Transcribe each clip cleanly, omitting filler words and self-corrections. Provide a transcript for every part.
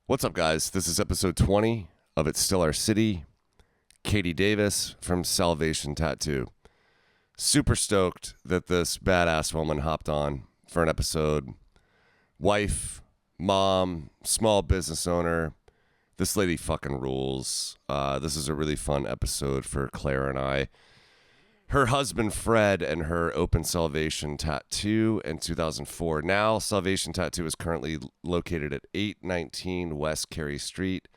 What's up, guys? This is episode 20 of It's Still Our City. Katie Davis from Salvation Tattoo. Super stoked that this badass woman hopped on for an episode. Wife, mom, small business owner. This lady fucking rules. This is a really fun episode for Claire and I. Her husband, Fred, and her opened Salvation Tattoo in 2004. Now, Salvation Tattoo is currently located at 819 W Cary St,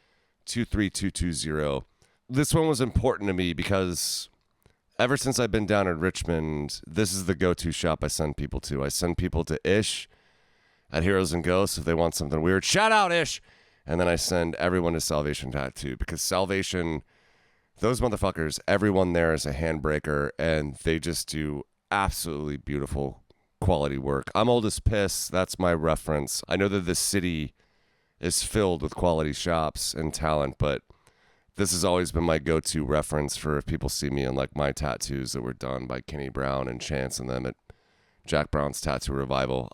23220. This one was important to me because ever since I've been down in Richmond, this is the go-to shop I send people to. I send people to Ish at Heroes and Ghosts if they want something weird. Shout out, Ish! And then I send everyone to Salvation Tattoo because Salvation... Those motherfuckers, everyone there is a handbreaker, and they just do absolutely beautiful quality work. I'm old as piss. That's my reference. I know that this city is filled with quality shops and talent, but this has always been my go-to reference for if people see me in like my tattoos that were done by Kenny Brown and Chance and them at Jack Brown's Tattoo Revival.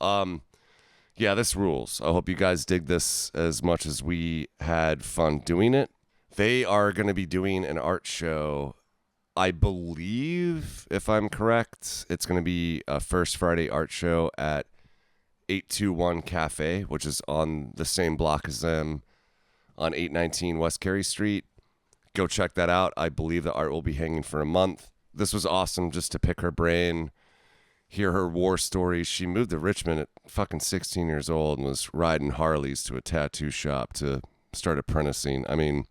Yeah, this rules. I hope you guys dig this as much as we had fun doing it. They are going to be doing an art show, I believe, if I'm correct. It's going to be a First Friday art show at 821 Cafe, which is on the same block as them on 819 W Cary St. Go check that out. I believe the art will be hanging for a month. This was awesome just to pick her brain, hear her war stories. She moved to Richmond at fucking 16 years old and was riding Harleys to a tattoo shop to start apprenticing. I mean...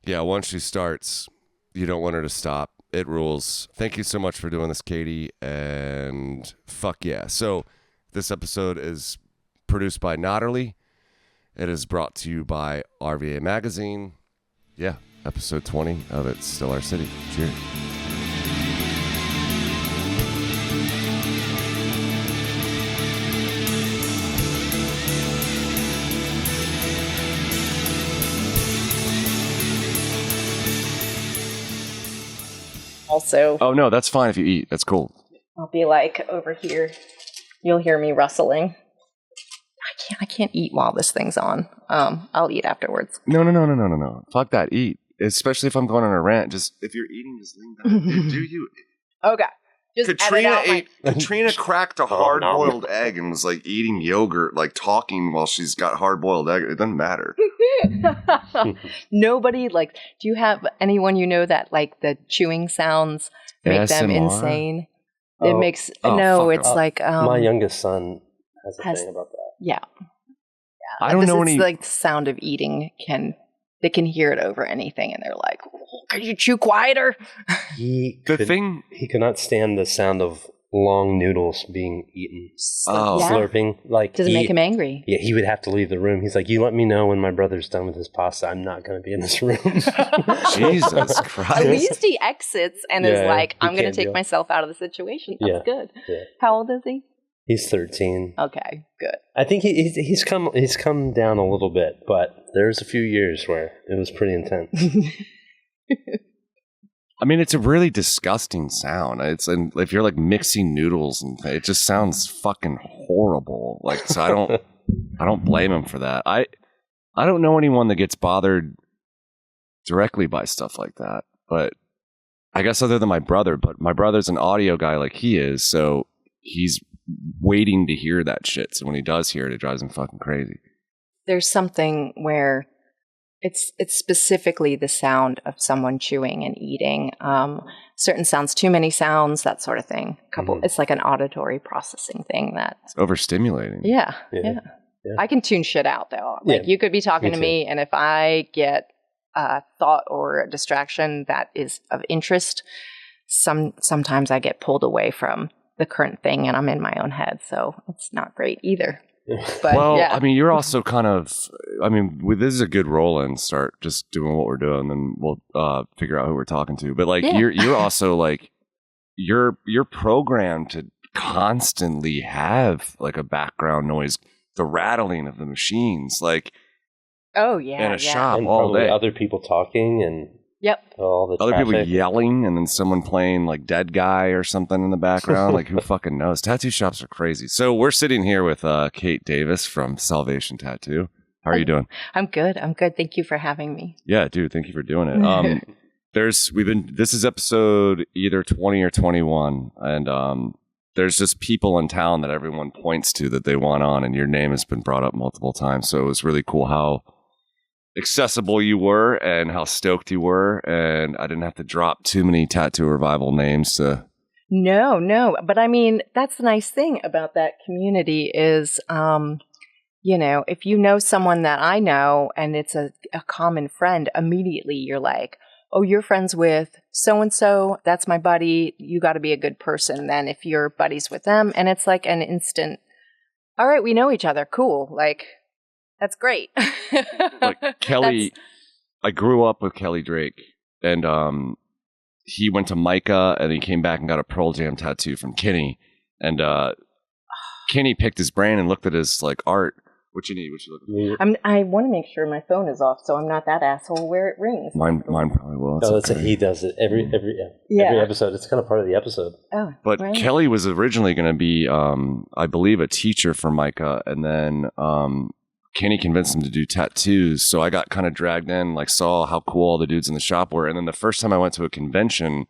Yeah, once she starts, you don't want her to stop. It rules. Thank you so much for doing this, Katie, and fuck yeah. So this episode is produced by Notterly. It is brought to you by RVA Magazine. Yeah, episode 20 of It's Still Our City. Cheers. Also, oh no, that's fine if you eat. That's cool. I'll be like over here. You'll hear me rustling. I can't eat while this thing's on. I'll eat afterwards. No. Fuck that. Eat. Especially if I'm going on a rant. Just if you're eating, just lean down. Do you? Okay. Just Katrina cracked a hard-boiled egg and was like eating yogurt, like talking while she's got hard-boiled egg. It doesn't matter. Nobody like. Do you have anyone you know that like the chewing sounds make them insane? It makes it's like my youngest son has a thing about that. Yeah. I don't know any. Like the sound of eating they can hear it over anything, and they're like, "Could you chew quieter?" He could not stand the sound of long noodles being eaten. Slurping. Like, does it make him angry? Yeah, he would have to leave the room. He's like, "You let me know when my brother's done with his pasta. I'm not going to be in this room." Jesus Christ! At least he exits and is like, "I'm going to take myself out of the situation." That's good. Yeah. How old is he? He's 13. Okay, good. I think he's come down a little bit, but there's a few years where it was pretty intense. I mean, it's a really disgusting sound. If you're like mixing noodles and it just sounds fucking horrible. Like, so I don't blame him for that. I don't know anyone that gets bothered directly by stuff like that, but I guess other than my brother. But my brother's an audio guy like he is, so he's waiting to hear that shit. So when he does hear it, it drives him fucking crazy. There's something where it's specifically the sound of someone chewing and eating. Certain sounds, too many sounds, that sort of thing. It's like an auditory processing thing that it's overstimulating. Yeah. I can tune shit out though. Like you could be talking to me, and if I get a thought or a distraction that is of interest, sometimes I get pulled away from the current thing and I'm in my own head, so it's not great either. But, I mean, you're also kind of, this is a good roll-in. Start just doing what we're doing, and we'll figure out who we're talking to. But like, you're also like, you're programmed to constantly have like a background noise, the rattling of the machines, like, in a shop and all day, other people talking and. Yep. All the other traffic. people yelling, and then someone playing like Dead Guy or something in the background. Like, who fucking knows? Tattoo shops are crazy. So we're sitting here with Kate Davis from Salvation Tattoo. How are you doing? I'm good. Thank you for having me. Yeah, dude. Thank you for doing it. This is episode either 20 or 21. And, there's just people in town that everyone points to that they want on, and your name has been brought up multiple times. So it was really cool how accessible you were and how stoked you were. And I didn't have to drop too many Tattoo Revival names to... No. But I mean, that's the nice thing about that community is, if you know someone that I know and it's a common friend, immediately you're like, oh, you're friends with so-and-so, that's my buddy, you got to be a good person then if you're buddies with them. And it's like an instant, all right, we know each other, cool. Like, that's great. Like Kelly, I grew up with Kelly Drake, and he went to Micah, and he came back and got a Pearl Jam tattoo from Kenny. And Kenny picked his brain and looked at his like art. What you need? What you looking for? I want to make sure my phone is off, so I'm not that asshole where it rings. Mine probably will. He does it every episode. It's kind of part of the episode. Oh, but right. Kelly was originally going to be, I believe, a teacher for Micah, and then Kenny convinced him to do tattoos. So I got kind of dragged in, like saw how cool all the dudes in the shop were, and then the first time I went to a convention,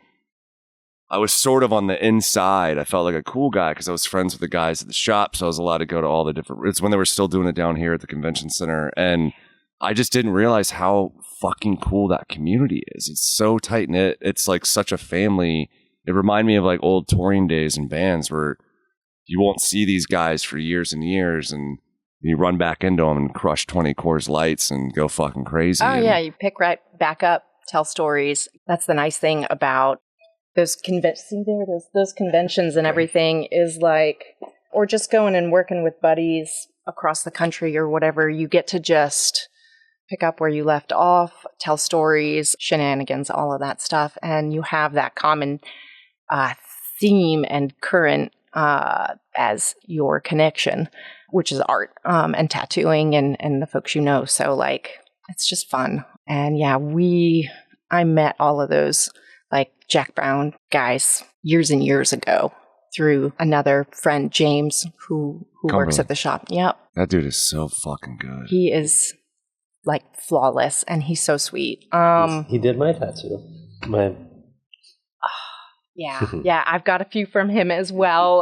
I was sort of on the inside. I felt like a cool guy because I was friends with the guys at the shop. So I was allowed to go to all the different... It's when they were still doing it down here at the convention center. And I just didn't realize how fucking cool that community is. It's so tight-knit. It's like such a family. It reminded me of like old touring days and bands where you won't see these guys for years and years. And you run back into them and crush 20 Coors Lights and go fucking crazy. Oh, yeah. You pick right back up, tell stories. That's the nice thing about those conventions and everything is like, or just going and working with buddies across the country or whatever, you get to just pick up where you left off, tell stories, shenanigans, all of that stuff. And you have that common theme and current as your connection, which is art and tattooing and the folks you know. So like, it's just fun. And yeah, I met all of those like Jack Brown guys years and years ago through another friend, James, who works at the shop. Yep. That dude is so fucking good. He is like flawless and he's so sweet. He did my tattoo. Yeah, I've got a few from him as well.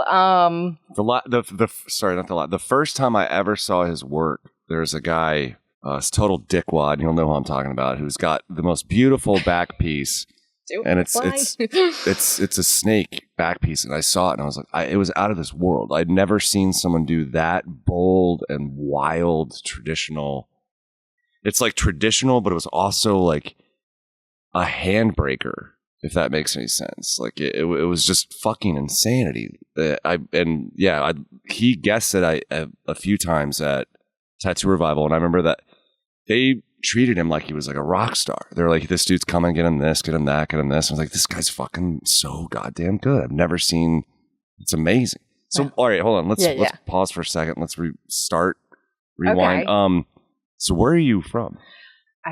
The first time I ever saw his work, there's a guy, it's total dickwad, you'll know who I'm talking about, who's got the most beautiful back piece. And it's a snake back piece, and I saw it, and I was like, it was out of this world. I'd never seen someone do that bold and wild traditional. It's like traditional, but it was also like a handbreaker, if that makes any sense. Like it was just fucking insanity. He guessed it a few times at Tattoo Revival, and I remember that they treated him like he was like a rock star. They're like, this dude's coming, get him this, get him that, get him this. I was like, this guy's fucking so goddamn good. I've never seen. It's amazing. So, all right, hold on. Let's pause for a second. Let's rewind. Okay. So where are you from?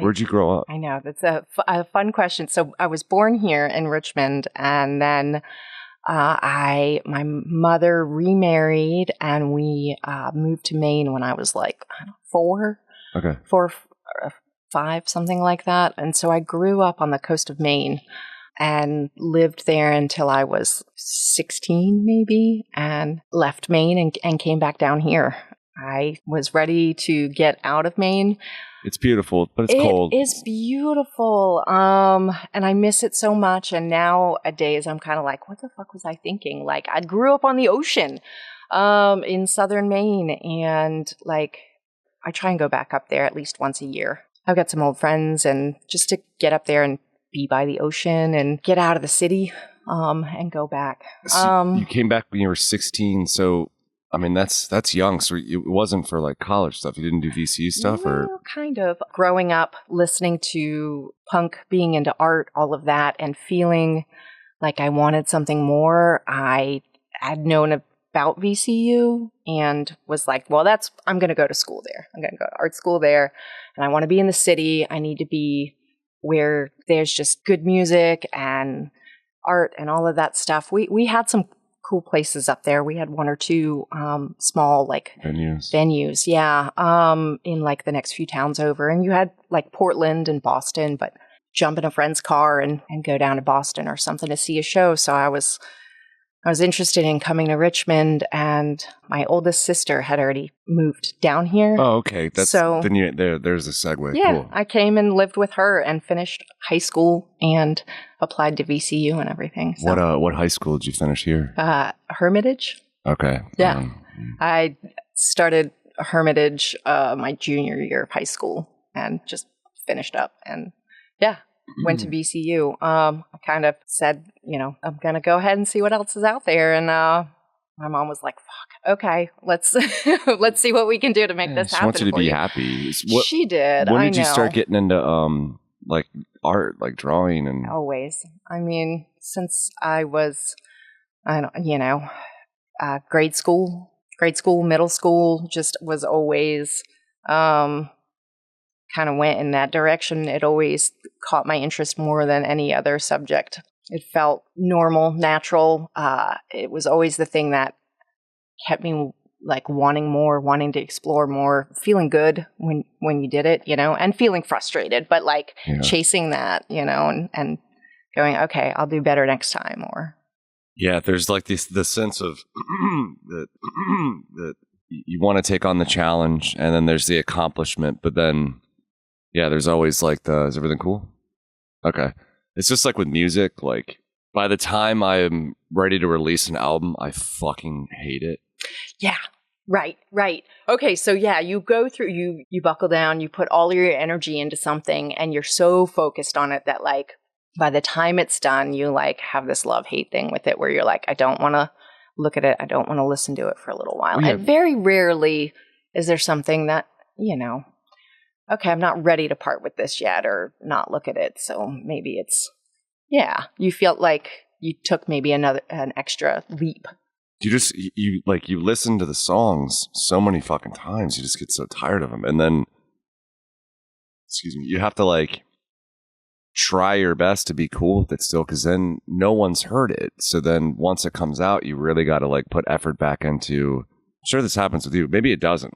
Where'd you grow up? I know that's a fun question. So I was born here in Richmond, and then my mother remarried, and we moved to Maine when I was like 4. Okay. 4 or 5, something like that. And so I grew up on the coast of Maine and lived there until I was 16 maybe, and left Maine and came back down here. I was ready to get out of Maine. It's beautiful, but it's cold. It is beautiful. And I miss it so much. And nowadays I'm kind of like, what the fuck was I thinking? Like, I grew up on the ocean in southern Maine, and like, I try and go back up there at least once a year. I've got some old friends, and just to get up there and be by the ocean and get out of the city and go back. So you came back when you were 16, so I mean that's young. So it wasn't for like college stuff. You didn't do VCU stuff, or kind of growing up listening to punk, being into art, all of that, and feeling like I wanted something more. I had known about VCU and was like, well, I'm going to go to school there. I'm going to go to art school there, and I want to be in the city. I need to be where there's just good music and art and all of that stuff. We had some cool places up there. We had one or two small like venues. Yeah, in like the next few towns over. And you had like Portland and Boston, but jump in a friend's car and go down to Boston or something to see a show. So I was interested in coming to Richmond, and my oldest sister had already moved down here. Oh, okay. There's a segue. Yeah, cool. I came and lived with her and finished high school and applied to VCU and everything. So. What high school did you finish here? Hermitage. Okay. Yeah. I started Hermitage my junior year of high school and just finished up, and went to VCU. I kind of said, I'm going to go ahead and see what else is out there. And my mom was like, fuck, okay, let's see what we can do to make this happen. She wants you to be happy. She did. When did you start getting into like art, like drawing? And always. I mean, since I was, grade school, middle school, just was always kind of went in that direction. It always caught my interest more than any other subject. It felt normal, natural. It was always the thing that kept me like wanting more, wanting to explore more, feeling good when you did it, and feeling frustrated, but like chasing that, and going, okay, I'll do better next time. Or there's like the sense of that you want to take on the challenge, and then there's the accomplishment, but then there's always like is everything cool? Okay. It's just like with music, like by the time I am ready to release an album, I fucking hate it. Yeah. Right. Okay. So you go through, you buckle down, you put all your energy into something, and you're so focused on it that like by the time it's done, you like have this love-hate thing with it where you're like, I don't want to look at it. I don't want to listen to it for a little while. Yeah. And very rarely is there something that, okay, I'm not ready to part with this yet, or not look at it. So maybe it's, you feel like you took maybe an extra leap. You listen to the songs so many fucking times, you just get so tired of them. And then, you have to like try your best to be cool with it still, because then no one's heard it. So then once it comes out, you really got to like put effort back into, I'm sure this happens with you. Maybe it doesn't,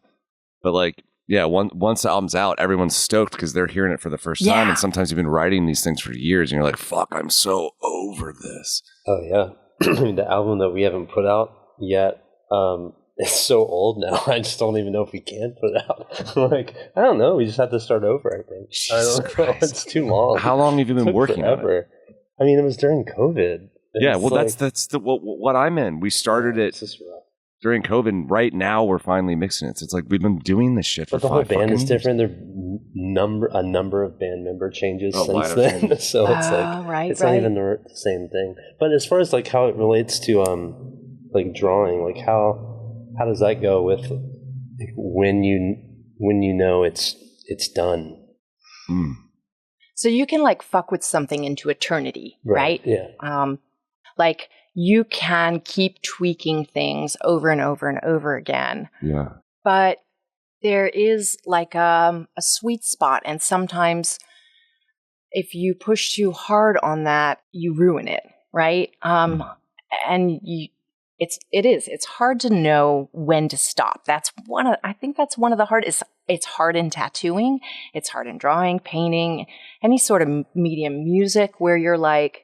but like, once the album's out, everyone's stoked because they're hearing it for the first time. And sometimes you've been writing these things for years and you're like, fuck, I'm so over this. Oh, yeah. The album that we haven't put out yet, it's so old now. I just don't even know if we can put it out. Like, I don't know. We just have to start over, I think. I don't know. It's too long. How long have you been working on it? I mean, it was during COVID. That's what I'm in. We started it during COVID. Right now, we're finally mixing it. So it's like we've been doing this shit for 5 the whole band is different. There are a number of band member changes since then. So it's like it's not even the same thing. But as far as like how it relates to like drawing, like how does that go with like, when you know it's done? So you can like fuck with something into eternity, right? Yeah. Like you can keep tweaking things over and over and over again. Yeah. But there is like a sweet spot, and sometimes if you push too hard on that, you ruin it, right? And it's hard to know when to stop. I think that's one of the hardest. It's hard in tattooing. It's hard in drawing, painting, any sort of medium, music, where you're like,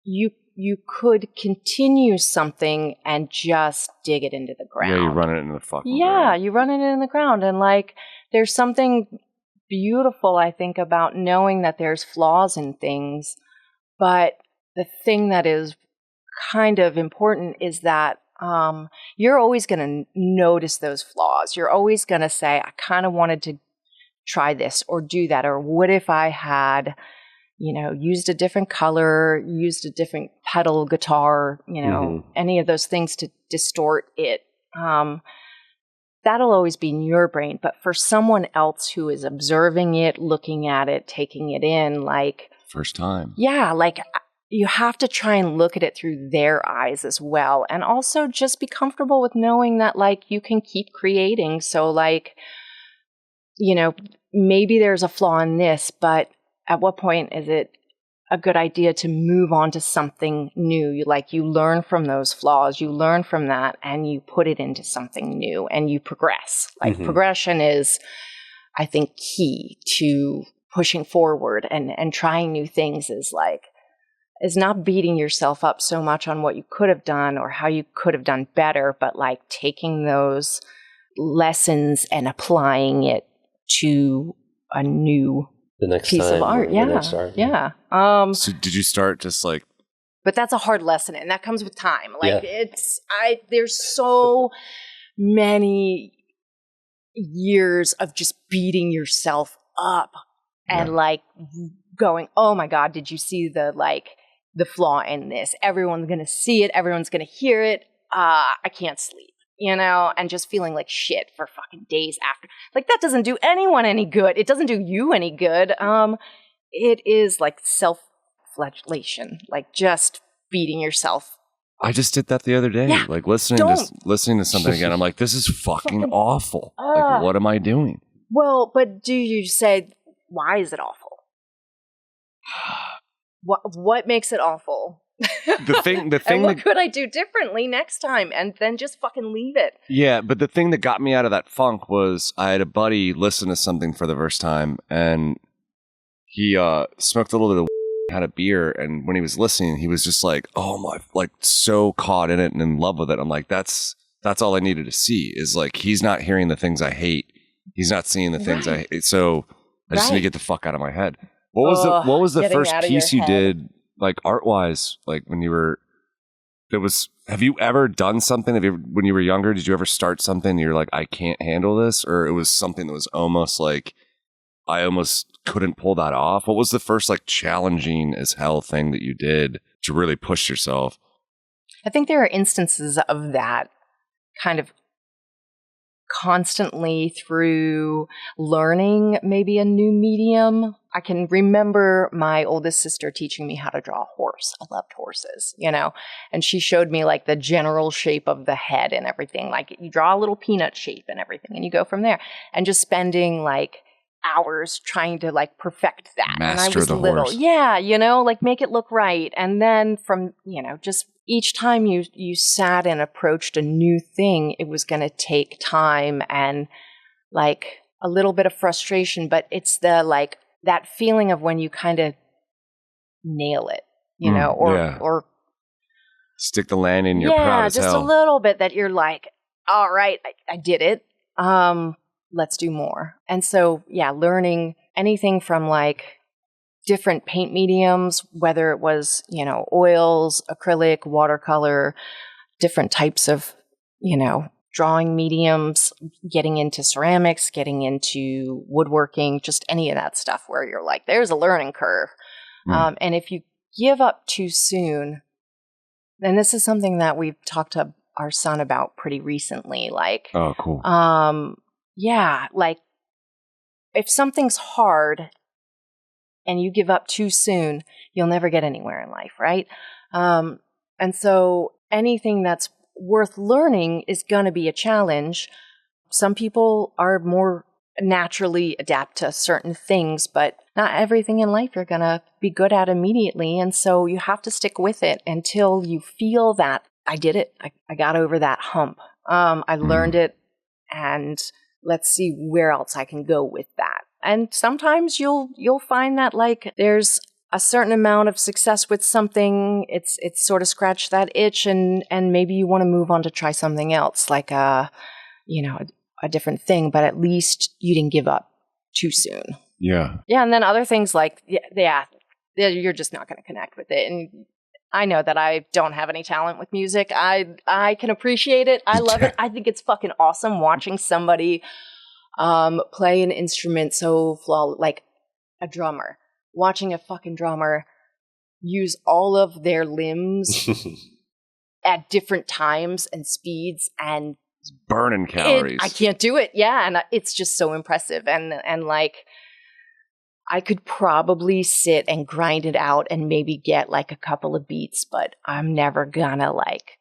you could continue something and just dig it into the ground. Yeah, you run it into the fucking ground. You run it in the ground. And like, there's something beautiful, I think, about knowing that there's flaws in things. But the thing that is kind of important is that you're always going to notice those flaws. You're always going to say, I kind of wanted to try this or do that. Or what if I had, used a different color, used a different pedal guitar, any of those things to distort it. That'll always be in your brain. But for someone else who is observing it, looking at it, taking it in, like... First time. Yeah, like... You have to try and look at it through their eyes as well. And also just be comfortable with knowing that, like, you can keep creating. So, like, maybe there's a flaw in this, but at what point is it a good idea to move on to something new. You learn from those flaws, you learn from that, and you put it into something new and you progress. Progression is, I think, key to pushing forward and trying new things is not beating yourself up so much on what you could have done or how you could have done better, but taking those lessons and applying it to a new piece of art. Yeah. So did you start just But that's a hard lesson, and that comes with time. There's so many years of just beating yourself up and going, oh my God, did you see the flaw in this? Everyone's going to see it. Everyone's going to hear it. I can't sleep, and just feeling like shit for fucking days after. That doesn't do anyone any good. It doesn't do you any good. It is self-flagellation, just beating yourself. I just did that the other day. Yeah, listening to something again. I'm like, this is fucking awful. What am I doing? Well, but do you say, why is it awful? What makes it awful? The thing and what could I do differently next time? And then just fucking leave it. Yeah, but the thing that got me out of that funk was I had a buddy listen to something for the first time, and he smoked a little bit of had a beer, and when he was listening, he was just like, oh my, so caught in it and in love with it. I'm like, that's all I needed to see is he's not hearing the things I hate. He's not seeing the things I hate. So I just need to get the fuck out of my head. What was the first piece you did, art-wise, when you were, have you ever done something? When you were younger, did you ever start something and you're like, I can't handle this? Or it was something that was almost I almost couldn't pull that off? What was the first challenging as hell thing that you did to really push yourself? I think there are instances of that kind of constantly through learning maybe a new medium. I can remember my oldest sister teaching me how to draw a horse. I loved horses, and she showed me the general shape of the head and everything. You draw a little peanut shape and everything, and you go from there. And just spending hours trying to perfect that. Master and I was the little. Horse. Yeah, make it look right. And then from, just each time you sat and approached a new thing, it was going to take time and a little bit of frustration, but it's the that feeling of when you kind of nail it, or stick the landing, you're proud as hell. Yeah, just a little bit that you're all right, I did it. Let's do more. And so, learning anything from different paint mediums, whether it was, oils, acrylic, watercolor, different types of, drawing mediums, getting into ceramics, getting into woodworking, just any of that stuff where you're there's a learning curve. And if you give up too soon, and this is something that we've talked to our son about pretty recently, oh, cool. If something's hard and you give up too soon, you'll never get anywhere in life, right? And so anything that's worth learning is going to be a challenge. Some people are more naturally adapt to certain things, but not everything in life you're going to be good at immediately. And so you have to stick with it until you feel that I did it. I got over that hump. I learned it, and let's see where else I can go with that. And sometimes you'll find that there's a certain amount of success with something. It's sort of scratched that itch, and maybe you want to move on to try something else, a different thing, but at least you didn't give up too soon. Yeah. Yeah. And then other things you're just not going to connect with it. And I know that I don't have any talent with music. I can appreciate it. I love it. I think it's fucking awesome watching somebody play an instrument so flawless, like a drummer. Watching a fucking drummer use all of their limbs at different times and speeds, and it's burning calories. I can't do it. Yeah, and it's just so impressive. And I could probably sit and grind it out and maybe get a couple of beats, but I'm never gonna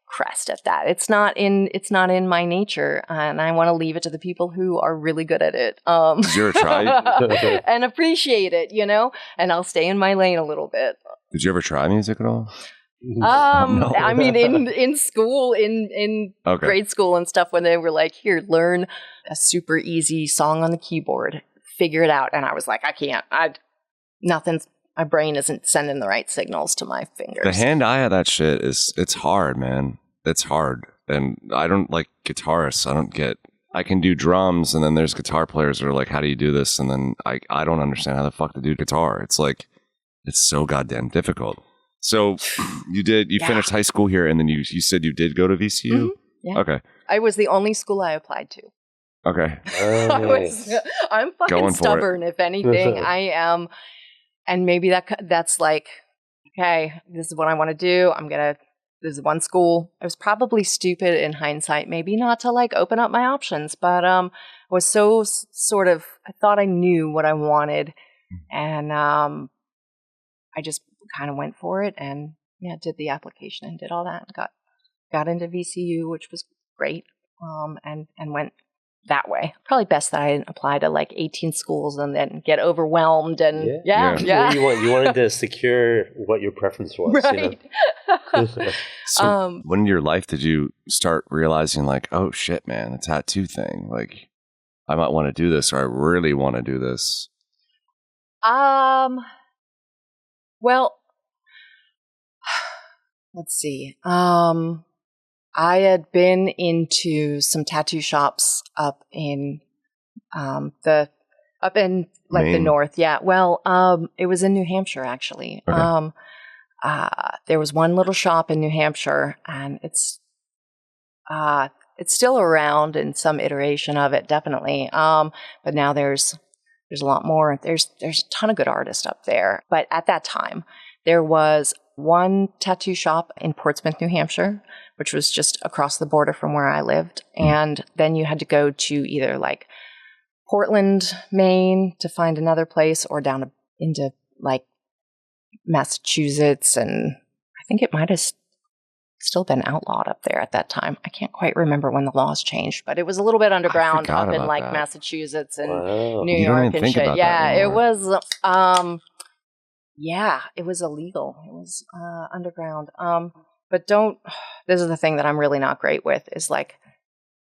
crest at that. It's not in my nature, and I want to leave it to the people who are really good at it. Zero try and appreciate it, and I'll stay in my lane a little bit. Did you ever try music at all? No. I mean, in school, in grade school and stuff, when they were like, here, learn a super easy song on the keyboard, figure it out. And I was like, I can't. My brain isn't sending the right signals to my fingers. The hand-eye of that shit it's hard, man. It's hard. And I don't like guitarists. I can do drums, and then there's guitar players that are like, how do you do this? And then I don't understand how the fuck to do guitar. It's like, it's so goddamn difficult. So you finished high school here, and then you said you did go to VCU? Mm-hmm. Yeah. Okay. I was the only school I applied to. Okay. I'm fucking stubborn, if anything. I am. And maybe that's like, okay, this is what I want to do. This is one school. I was probably stupid in hindsight, maybe not to like open up my options, but I was so sort of, I thought I knew what I wanted. And I just kind of went for it and did the application and did all that and got into VCU, which was great. And went that way. Probably best that I didn't apply to like 18 schools and then get overwhelmed and yeah. You wanted to secure what your preference was. Right. So when in your life did you start realizing like, oh shit, man, the tattoo thing, like I might want to do this, or I really want to do this? Well, let's see. I had been into some tattoo shops up in the north. Yeah. Well, it was in New Hampshire actually. Okay. There was one little shop in New Hampshire, and it's still around in some iteration of it, definitely. But now there's a lot more. There's a ton of good artists up there. But at that time, there was one tattoo shop in Portsmouth, New Hampshire, which was just across the border from where I lived. And then you had to go to either like Portland, Maine to find another place, or down into like Massachusetts. And I think it might have still been outlawed up there at that time. I can't quite remember when the laws changed, but it was a little bit underground up in like Massachusetts and New York and shit. Yeah, it was it was illegal. It was underground. But this is the thing that I'm really not great with, is like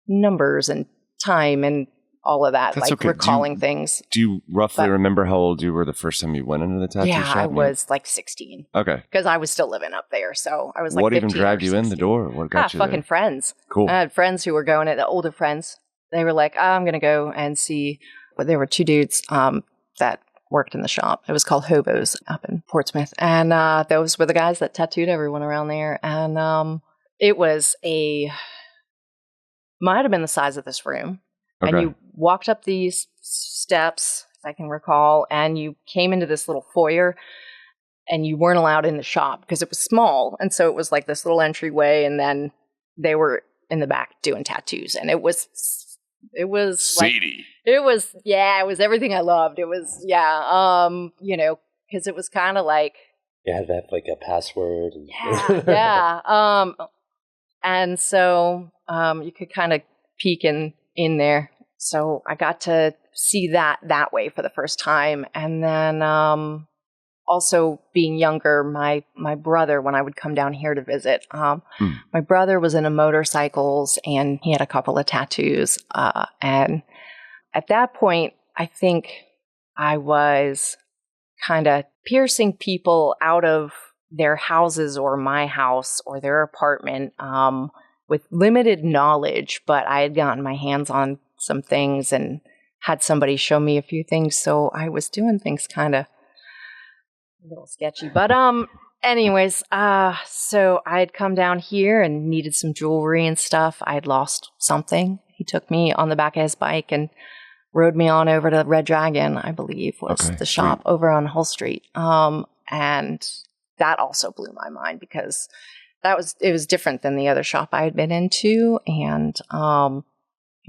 numbers and time and all of that. That's like okay. Recalling things. Do you roughly remember how old you were the first time you went into the tattoo shop? Yeah, I was like 16. Okay. Because I was still living up there. So I was like, what even dragged you in the door? What got you fucking there? Friends. Cool. I had friends who were going, the older friends. They were like, I'm going to go and see. But there were two dudes that worked in the shop. It was called Hobos up in Portsmouth. And those were the guys that tattooed everyone around there. And it was might have been the size of this room. Okay. And you walked up these steps, if I can recall, and you came into this little foyer, and you weren't allowed in the shop because it was small. And so it was like this little entryway, and then they were in the back doing tattoos. And it was seedy. Like, it was everything I loved. It was, because it was kind of like. You had to have like a password. Yeah. And so you could kind of peek in there. So I got to see that way for the first time. And then also being younger, my brother, when I would come down here to visit, my brother was into motorcycles, and he had a couple of tattoos. And at that point, I think I was kind of piercing people out of their houses or my house or their apartment with limited knowledge, but I had gotten my hands on some things and had somebody show me a few things. So I was doing things kind of a little sketchy. But anyways, so I had come down here and needed some jewelry and stuff. I had lost something. He took me on the back of his bike and rode me on over to Red Dragon, I believe, was the shop over on Hull Street. And that also blew my mind because it was different than the other shop I had been into. And,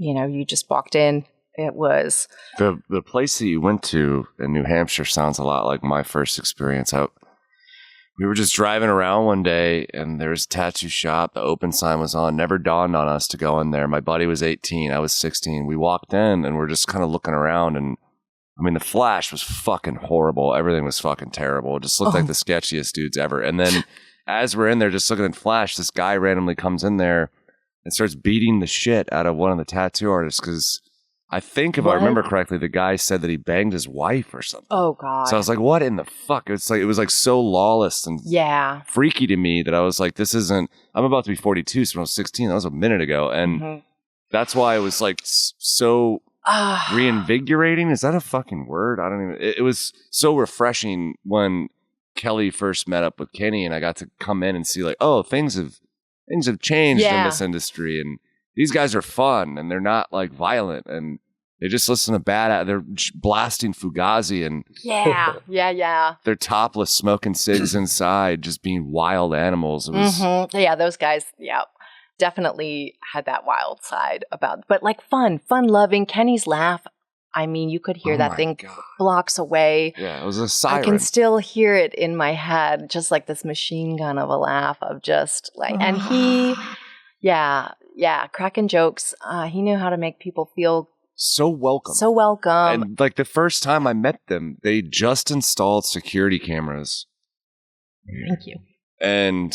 you just walked in. It was the place that you went to in New Hampshire sounds a lot like my first experience. We were just driving around one day, and there was a tattoo shop. The open sign was on. Never dawned on us to go in there. My buddy was 18. I was 16. We walked in, and we're just kind of looking around, and I mean, the flash was fucking horrible. Everything was fucking terrible. It just looked like the sketchiest dudes ever. And then as we're in there just looking at flash, this guy randomly comes in there and starts beating the shit out of one of the tattoo artists because I think if I remember correctly, the guy said that he banged his wife or something. Oh God. So I was like, what in the fuck? It was like so lawless and freaky to me that I was like, this isn't, I'm about to be 42, so when I was 16, that was a minute ago. And that's why it was like so reinvigorating. Is that a fucking word? I don't even, it was so refreshing when Kelly first met up with Kenny and I got to come in and see like, oh, things have changed in this industry and these guys are fun and they're not like violent and they just listen to they're blasting Fugazi and they're topless smoking cigs inside, just being wild animals. It was, yeah, those guys, definitely had that wild side but like fun loving. Kenny's laugh, I mean, you could hear that thing blocks away. Yeah, it was a siren. I can still hear it in my head, just like this machine gun of a laugh of just like, and he, cracking jokes. He knew how to make people feel so welcome. And like the first time I met them, they just installed security cameras. Thank you. And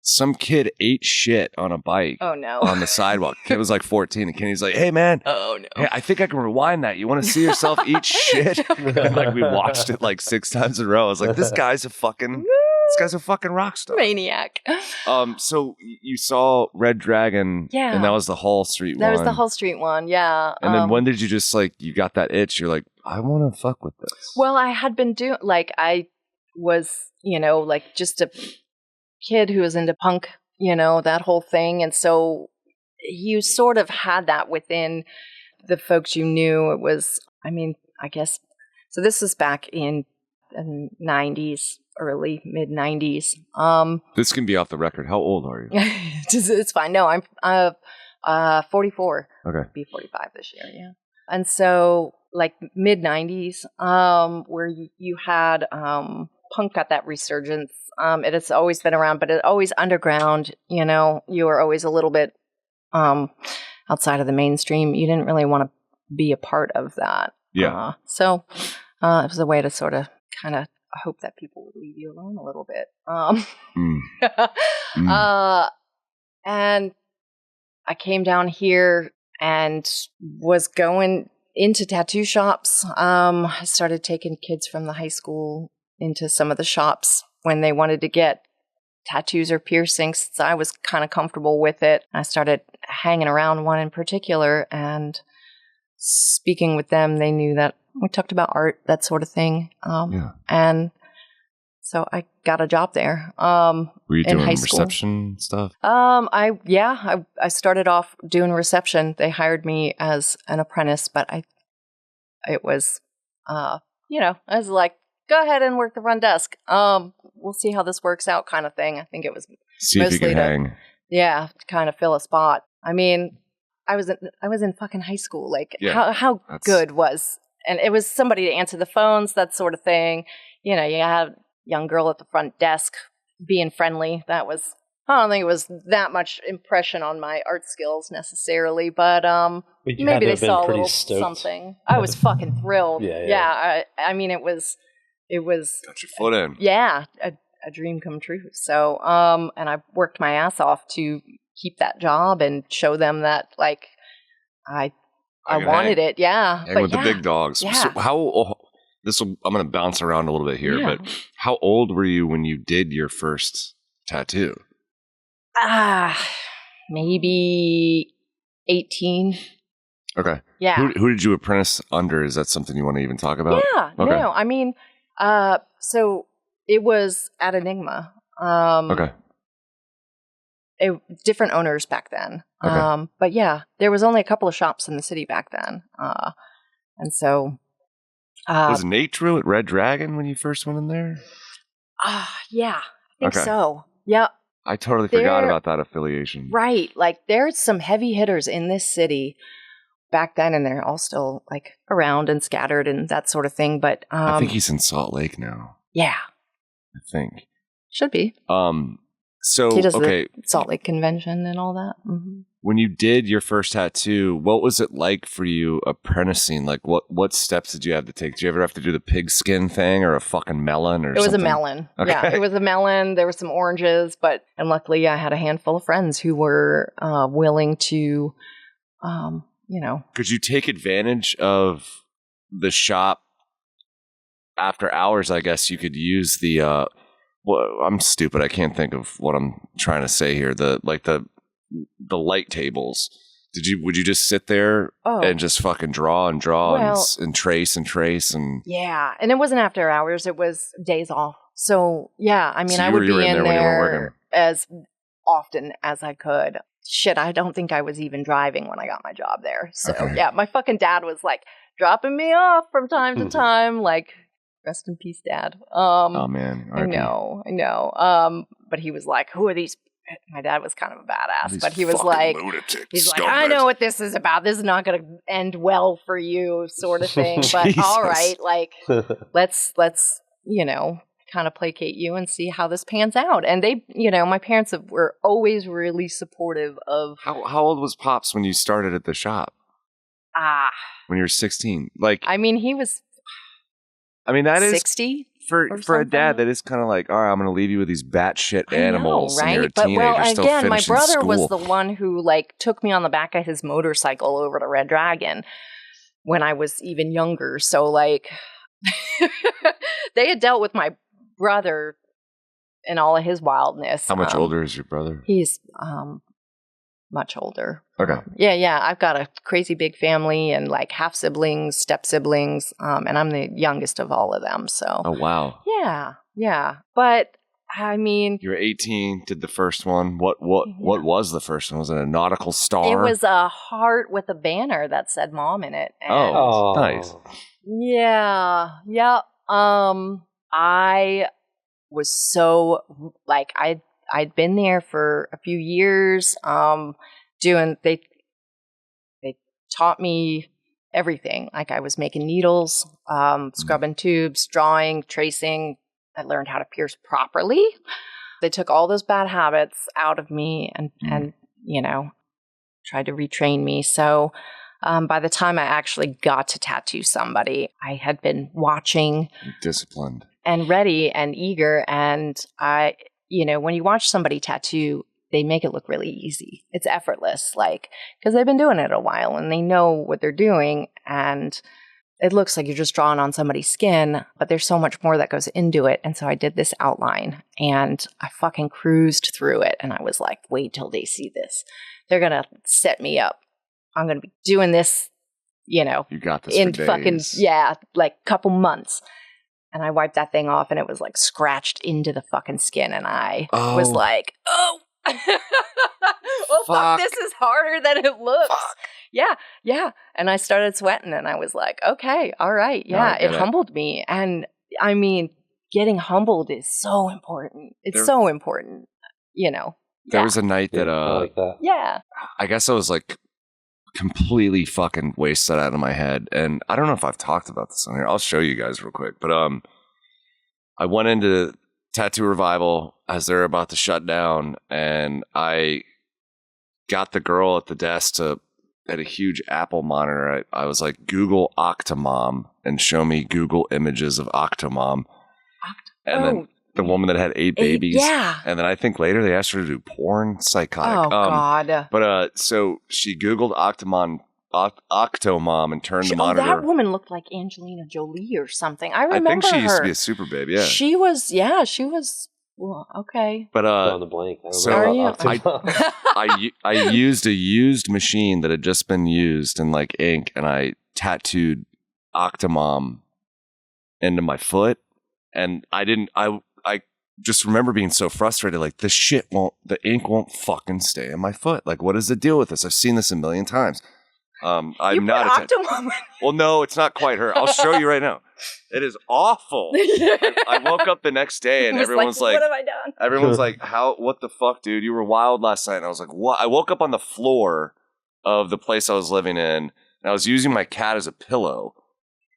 some kid ate shit on a bike. Oh no! On the sidewalk. Kid was like 14, and Kenny's like, "Hey man, hey, I think I can rewind that. You want to see yourself eat shit?" And like we watched it like 6 times in a row. I was like, "This guy's a fucking rock star, maniac." So you saw Red Dragon, and that was the Hall Street one. That was the Hall Street one, yeah. And then when did you just like you got that itch? You're like, I want to fuck with this. Well, I had been doing I was like just a kid who was into punk, that whole thing. And so you sort of had that within the folks you knew. It was, I guess, so this was back in the 90s, early, mid 90s. This can be off the record. How old are you? It's fine. No, I'm 44. Okay. I'll be 45 this year, yeah. And so like mid 90s, where you had punk got that resurgence. It has always been around, but it always underground. You were always a little bit outside of the mainstream. You didn't really want to be a part of that. Yeah. So it was a way to sort of kind of hope that people would leave you alone a little bit. And I came down here and was going into tattoo shops. I started taking kids from the high school into some of the shops when they wanted to get tattoos or piercings. So I was kind of comfortable with it. I started hanging around one in particular and speaking with them. They knew that we talked about art, that sort of thing. And so I got a job there. Were you in doing high school. Reception stuff? I started off doing reception. They hired me as an apprentice, but I was like, go ahead and work the front desk. We'll see how this works out kind of thing. I think it was see if you can hang. Yeah, to kind of fill a spot. I mean, I was in fucking high school. Like, how good was, and it was somebody to answer the phones, that sort of thing. You had a young girl at the front desk being friendly. That was, I don't think it was that much impression on my art skills necessarily, but maybe they saw a little something. I was fucking thrilled. I mean, it was got your foot in. Yeah, a dream come true. So, and I worked my ass off to keep that job and show them that, like, I wanted it. Yeah, and with the big dogs. Yeah. So I'm going to bounce around a little bit here, but how old were you when you did your first tattoo? Maybe 18. Okay. Yeah. Who did you apprentice under? Is that something you want to even talk about? Yeah. Okay. No, I mean, so it was at Enigma. Okay. Different owners back then. Okay. But yeah, there was only a couple of shops in the city back then. And so. Was Nate Drew at Red Dragon when you first went in there? Yeah, I think so. Yeah. I totally forgot about that affiliation. Right. Like, there's some heavy hitters in this city back then, and they're all still like around and scattered and that sort of thing. But I think he's in Salt Lake now. Yeah. I think. Should be. So he does the Salt Lake convention and all that. Mm-hmm. when you did your first tattoo, what was it like for you apprenticing? Like, what steps did you have to take? Did you ever have to do the pigskin thing or a fucking melon or something? It was a melon. Okay. Yeah, it was a melon. There were some oranges, and luckily I had a handful of friends who were willing to, Could you take advantage of the shop after hours? I guess you could use the, I'm stupid. I can't think of what I'm trying to say here. The light tables. Would you just sit there and just fucking draw and trace and yeah. And it wasn't after hours, it was days off. So yeah, I mean, I would be in there as often as I could. Shit, I don't think I was even driving when I got my job there. So yeah, my fucking dad was like dropping me off from time to time, like rest in peace, Dad. Oh man. I know. But he was like, who are these? My dad was kind of a badass, but he was like, I know what this is about. This is not going to end well for you, sort of thing. But all right, like, let's kind of placate you and see how this pans out. And they, my parents were always really supportive of. How old was Pops when you started at the shop? When you were 16, like, I mean, he was. I mean, that 60? For a dad, that is kind of like, all right, I'm going to leave you with these batshit animals. I know, right? And you're a teenager, but still again, my brother school. was the one who took me on the back of his motorcycle over to Red Dragon when I was even younger. So they had dealt with my brother and all of his wildness. How much older is your brother? He's much older. Okay. Yeah. I've got a crazy big family and half siblings, step siblings, and I'm the youngest of all of them. So. Oh wow. Yeah. But I mean, you were 18. Did the first one? What was the first one? Was it a nautical star? It was a heart with a banner that said "Mom" in it. And nice. Yeah. I was so I'd been there for a few years. They taught me everything. I was making needles, scrubbing tubes, drawing, tracing. I learned how to pierce properly. They took all those bad habits out of me and tried to retrain me. So by the time I actually got to tattoo somebody, I had been watching, disciplined, and ready and eager. And when you watch somebody tattoo, they make it look really easy. It's effortless, because they've been doing it a while and they know what they're doing. And it looks like you're just drawing on somebody's skin, but there's so much more that goes into it. And so I did this outline and I fucking cruised through it. And I was like, wait till they see this. They're going to set me up. I'm going to be doing this, you got this in for fucking, days. couple months. And I wiped that thing off and it was scratched into the fucking skin. And I was like, oh, fuck, this is harder than it looks. Fuck. Yeah. And I started sweating and I was like, okay, all right. Yeah, it humbled me. And I mean, getting humbled is so important. It's so important, There was a night that, I like that. Yeah. I guess I was completely fucking wasted out of my head. And I don't know if I've talked about this on here. I'll show you guys real quick. But I went into Tattoo Revival as they're about to shut down, and I got the girl at the desk at a huge Apple monitor. I was like, Google Octomom and show me Google images of Octomom. And then the woman that had 8 babies. Yeah. And then I think later they asked her to do porn. Psychotic. Oh, God. But so she Googled Octomom and turned the monitor. That woman looked like Angelina Jolie or something. I remember I think she her. used to be a super babe, yeah. She was, well, okay. But on the blank. I used a used machine that had just been used in ink, and I tattooed Octomom into my foot. And I just remember being so frustrated, the ink won't fucking stay in my foot. What is the deal with this? I've seen this a million times. I'm not a Octomom. Well, no, it's not quite her. I'll show you right now. It is awful. I woke up the next day and everyone's like, what have I done? Everyone's like, what the fuck, dude? You were wild last night. And I was like, what? I woke up on the floor of the place I was living in and I was using my cat as a pillow.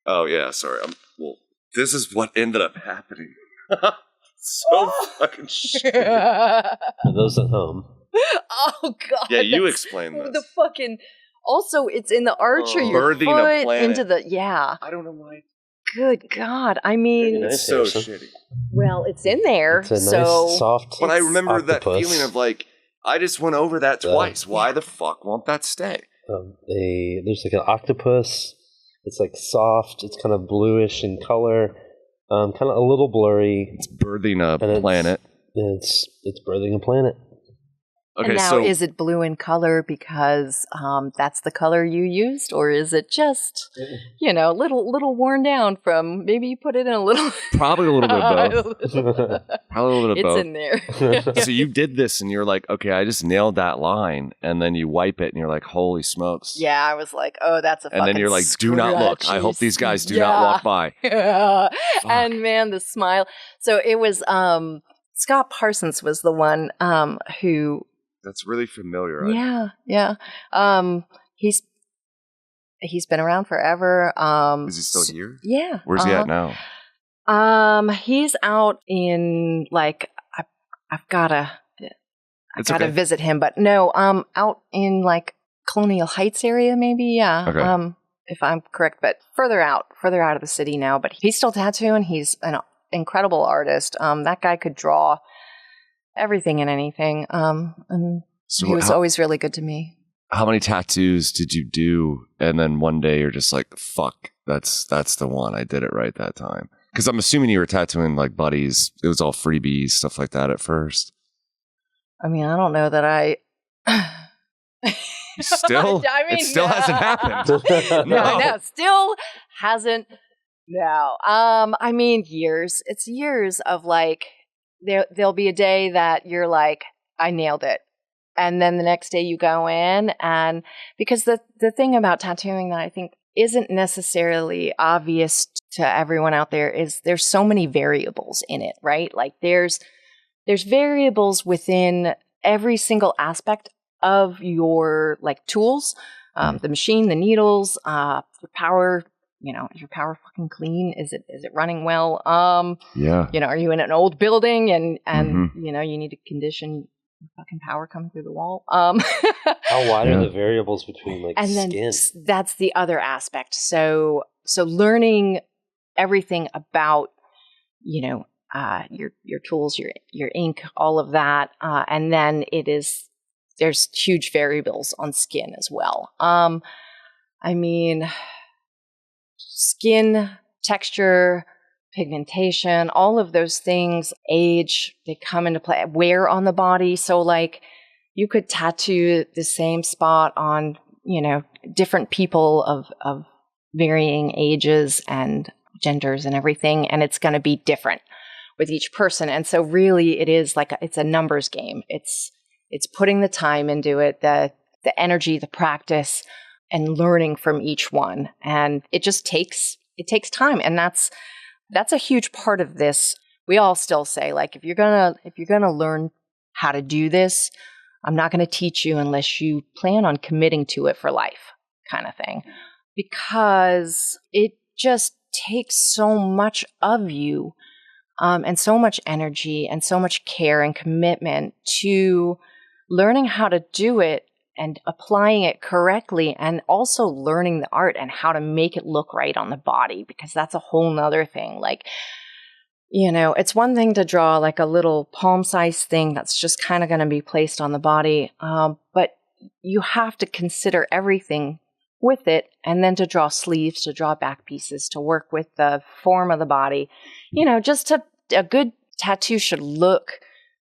Oh yeah, sorry. This is what ended up happening. So fucking shit. For those at home. Oh God! Yeah, you explain this. The fucking. Also, it's in the arch of your birthing foot a planet. into the I don't know why. Good God! I mean, it's so shitty. Well, it's in there. It's a nice, soft. But I remember octopus. that feeling of like, I just went over that twice. Why the fuck won't that stay? There's like an octopus. It's like soft. It's kind of bluish in color. Kind of a little blurry. It's birthing a planet. It's birthing a planet. Okay, and now, is it blue in color because that's the color you used, or is it just, little worn down from maybe you put it in a little? Probably a little bit of both. Probably a little bit of both. It's in there. So you did this, and you're like, okay, I just nailed that line, and then you wipe it, and you're like, holy smokes. Yeah, I was like, oh, that's a. And then you're like, do not look. I hope these guys do not walk by. And man, the smile. So it was Scott Parsons was the one who. That's really familiar. Yeah. He's been around forever. Is he still here? Yeah. Where's he at now? He's out in like I've gotta visit him, but no, out in like Colonial Heights area, maybe. Yeah. Okay. If I'm correct, but further out of the city now. But he's still tattooing. He's an incredible artist. That guy could draw everything and anything. And so he was always really good to me. How many tattoos did you do? And then one day you're just like, fuck, that's the one. I did it right that time. Because I'm assuming you were tattooing like buddies. It was all freebies, stuff like that at first. I mean, I don't know that I... Still? It still hasn't happened. No, still hasn't. No. I mean, years. It's years of like... There'll be a day that you're like, I nailed it. And then the next day you go in, and because the thing about tattooing that I think isn't necessarily obvious to everyone out there is there's so many variables in it, right? Like there's variables within every single aspect of your like tools, the machine, the needles, your power. Is your power fucking clean? Is it running well? Yeah. Are you in an old building and you need to condition fucking power coming through the wall? How wide are the variables between like and skin? Then that's the other aspect. So learning everything about your tools, your ink, all of that, and then there's huge variables on skin as well. I mean. Skin texture, pigmentation, all of those things, age, they come into play. Wear on the body. So like you could tattoo the same spot on, different people of varying ages and genders and everything. And it's going to be different with each person. And so really it is like, it's a numbers game. It's putting the time into it, the energy, the practice, and learning from each one. And it just takes time. And that's a huge part of this. We all still say, like, if you're gonna learn how to do this, I'm not gonna teach you unless you plan on committing to it for life, kind of thing. Because it just takes so much of you, and so much energy and so much care and commitment to learning how to do it and applying it correctly, and also learning the art and how to make it look right on the body, because that's a whole nother thing. Like, it's one thing to draw like a little palm-sized thing that's just kind of going to be placed on the body, but you have to consider everything with it, and then to draw sleeves, to draw back pieces, to work with the form of the body. A good tattoo should look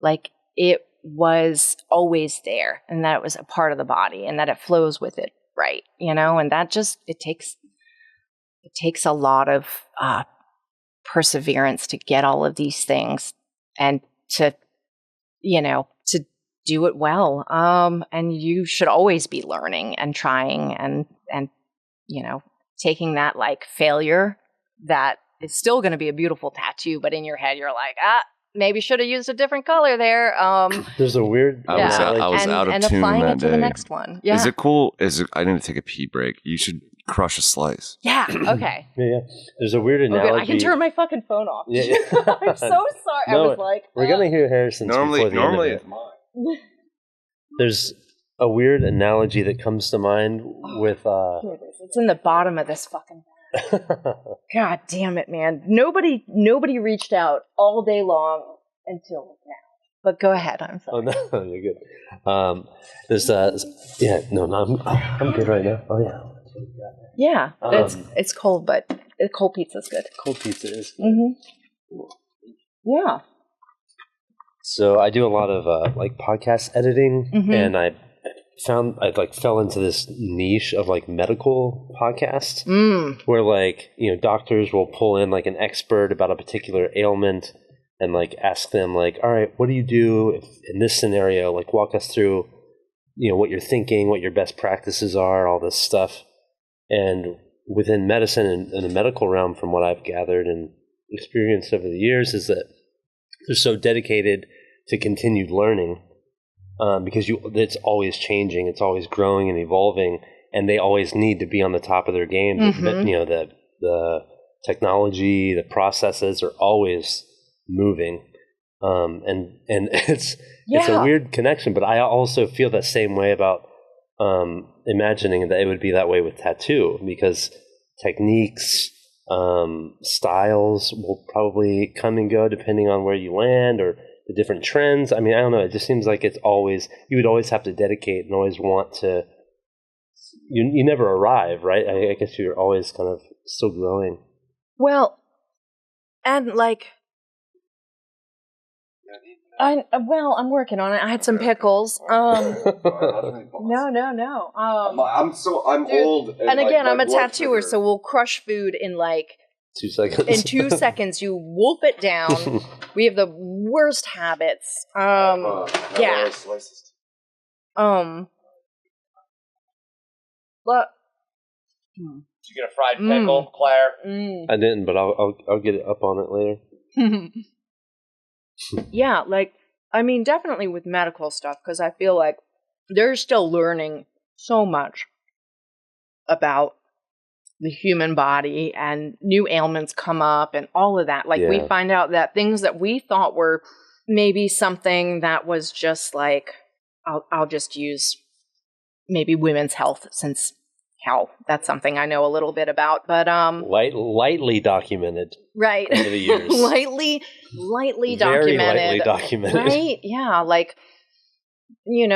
like it was always there, and that it was a part of the body, and that it flows with it, right? And that just it takes a lot of perseverance to get all of these things, and to do it well. And you should always be learning and trying, and taking that like failure that is still going to be a beautiful tattoo, but in your head you're like, maybe should have used a different color there. There's a weird. I was out of and tune applying that it to day. the next one. Yeah. Is it cool? I need to take a pee break. You should crush a slice. Yeah. Okay. Yeah. There's a weird analogy. I can turn my fucking phone off. Yeah. I'm so sorry. No, I was like, we're gonna hear Harrison's. Normally before the it's end of mine. There's a weird analogy that comes to mind with... Here it is. It's in the bottom of this fucking bag. God damn it, man. Nobody reached out all day long until now. But go ahead, I'm sorry. Oh, no, you're good. I'm good right now. Oh, yeah. Yeah, it's cold, but cold pizza's good. Cold pizza is good. Mm-hmm. Yeah. So I do a lot of podcast editing, and I fell into this niche of medical podcasts, where doctors will pull in an expert about a particular ailment and ask them all right, what do you do if in this scenario? Walk us through what you're thinking, what your best practices are, all this stuff. And within medicine and in the medical realm, from what I've gathered and experienced over the years, is that they're so dedicated to continued learning because it's always changing, it's always growing and evolving, and they always need to be on the top of their game. The technology, the processes are always moving, and it's a weird connection. But I also feel the same way about imagining that it would be that way with tattoo, because techniques, styles will probably come and go depending on where you land or the different trends. I mean, I don't know. It just seems like you would always have to dedicate and always want to. You never arrive, right? I guess you're always kind of still growing. Well, and I'm working on it. I had some pickles. No. I'm old. And again, I'm a tattooer, so we'll crush food in 2 seconds. In 2 seconds, you wolf it down. We have the worst habits. Yeah. But. Did you get a fried pickle, Claire? I didn't, but I'll get it up on it later. Yeah, definitely with medical stuff, because I feel like they're still learning so much about the human body, and new ailments come up and all of that. We find out that things that we thought were maybe something that was just I'll just use maybe women's health, since that's something I know a little bit about, but lightly documented, right? Over the years, lightly documented, very lightly documented, right? Yeah,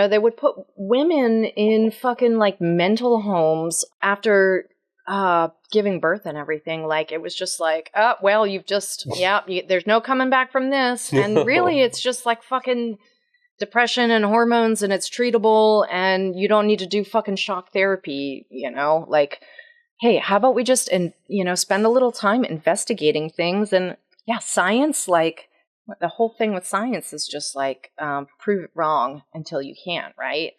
they would put women in fucking mental homes after giving birth and everything. It was just oh well, you've just there's no coming back from this, and really it's just fucking depression and hormones, and it's treatable, and you don't need to do fucking shock therapy, hey, how about we just, spend a little time investigating things. And science, the whole thing with science is just prove it wrong until you can, right?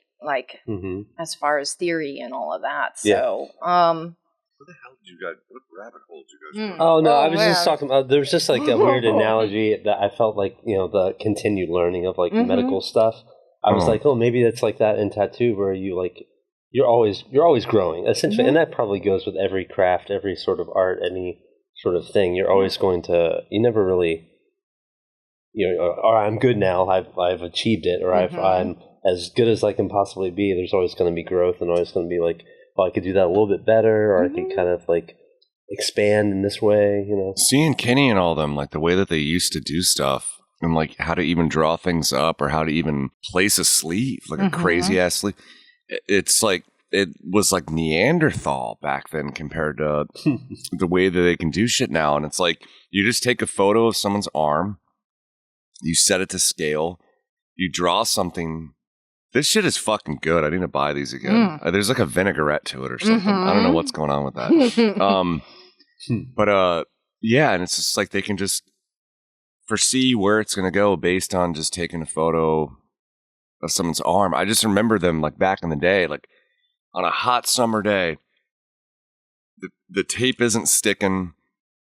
As far as theory and all of that. So, what the hell did you guys? What rabbit hole did you guys? Oh no, I was just talking about. There was just a weird analogy that I felt the continued learning of medical stuff. I was oh, maybe that's that in tattoo, where you're always growing essentially, and that probably goes with every craft, every sort of art, any sort of thing. You're always going to. You never really. Or I'm good now. I've achieved it, or I'm as good as I can possibly be. There's always going to be growth, and always going to be I could do that a little bit better, or I could kind of expand in this way, Seeing Kenny and all them, the way that they used to do stuff, and how to even draw things up, or how to even place a sleeve, a crazy ass sleeve. It's it was Neanderthal back then compared to the way that they can do shit now. And it's you just take a photo of someone's arm, you set it to scale, you draw something. This shit is fucking good. I need to buy these again. There's a vinaigrette to it or something. I don't know what's going on with that. But and it's just they can just foresee where it's going to go based on just taking a photo of someone's arm. I just remember them back in the day, on a hot summer day, the tape isn't sticking.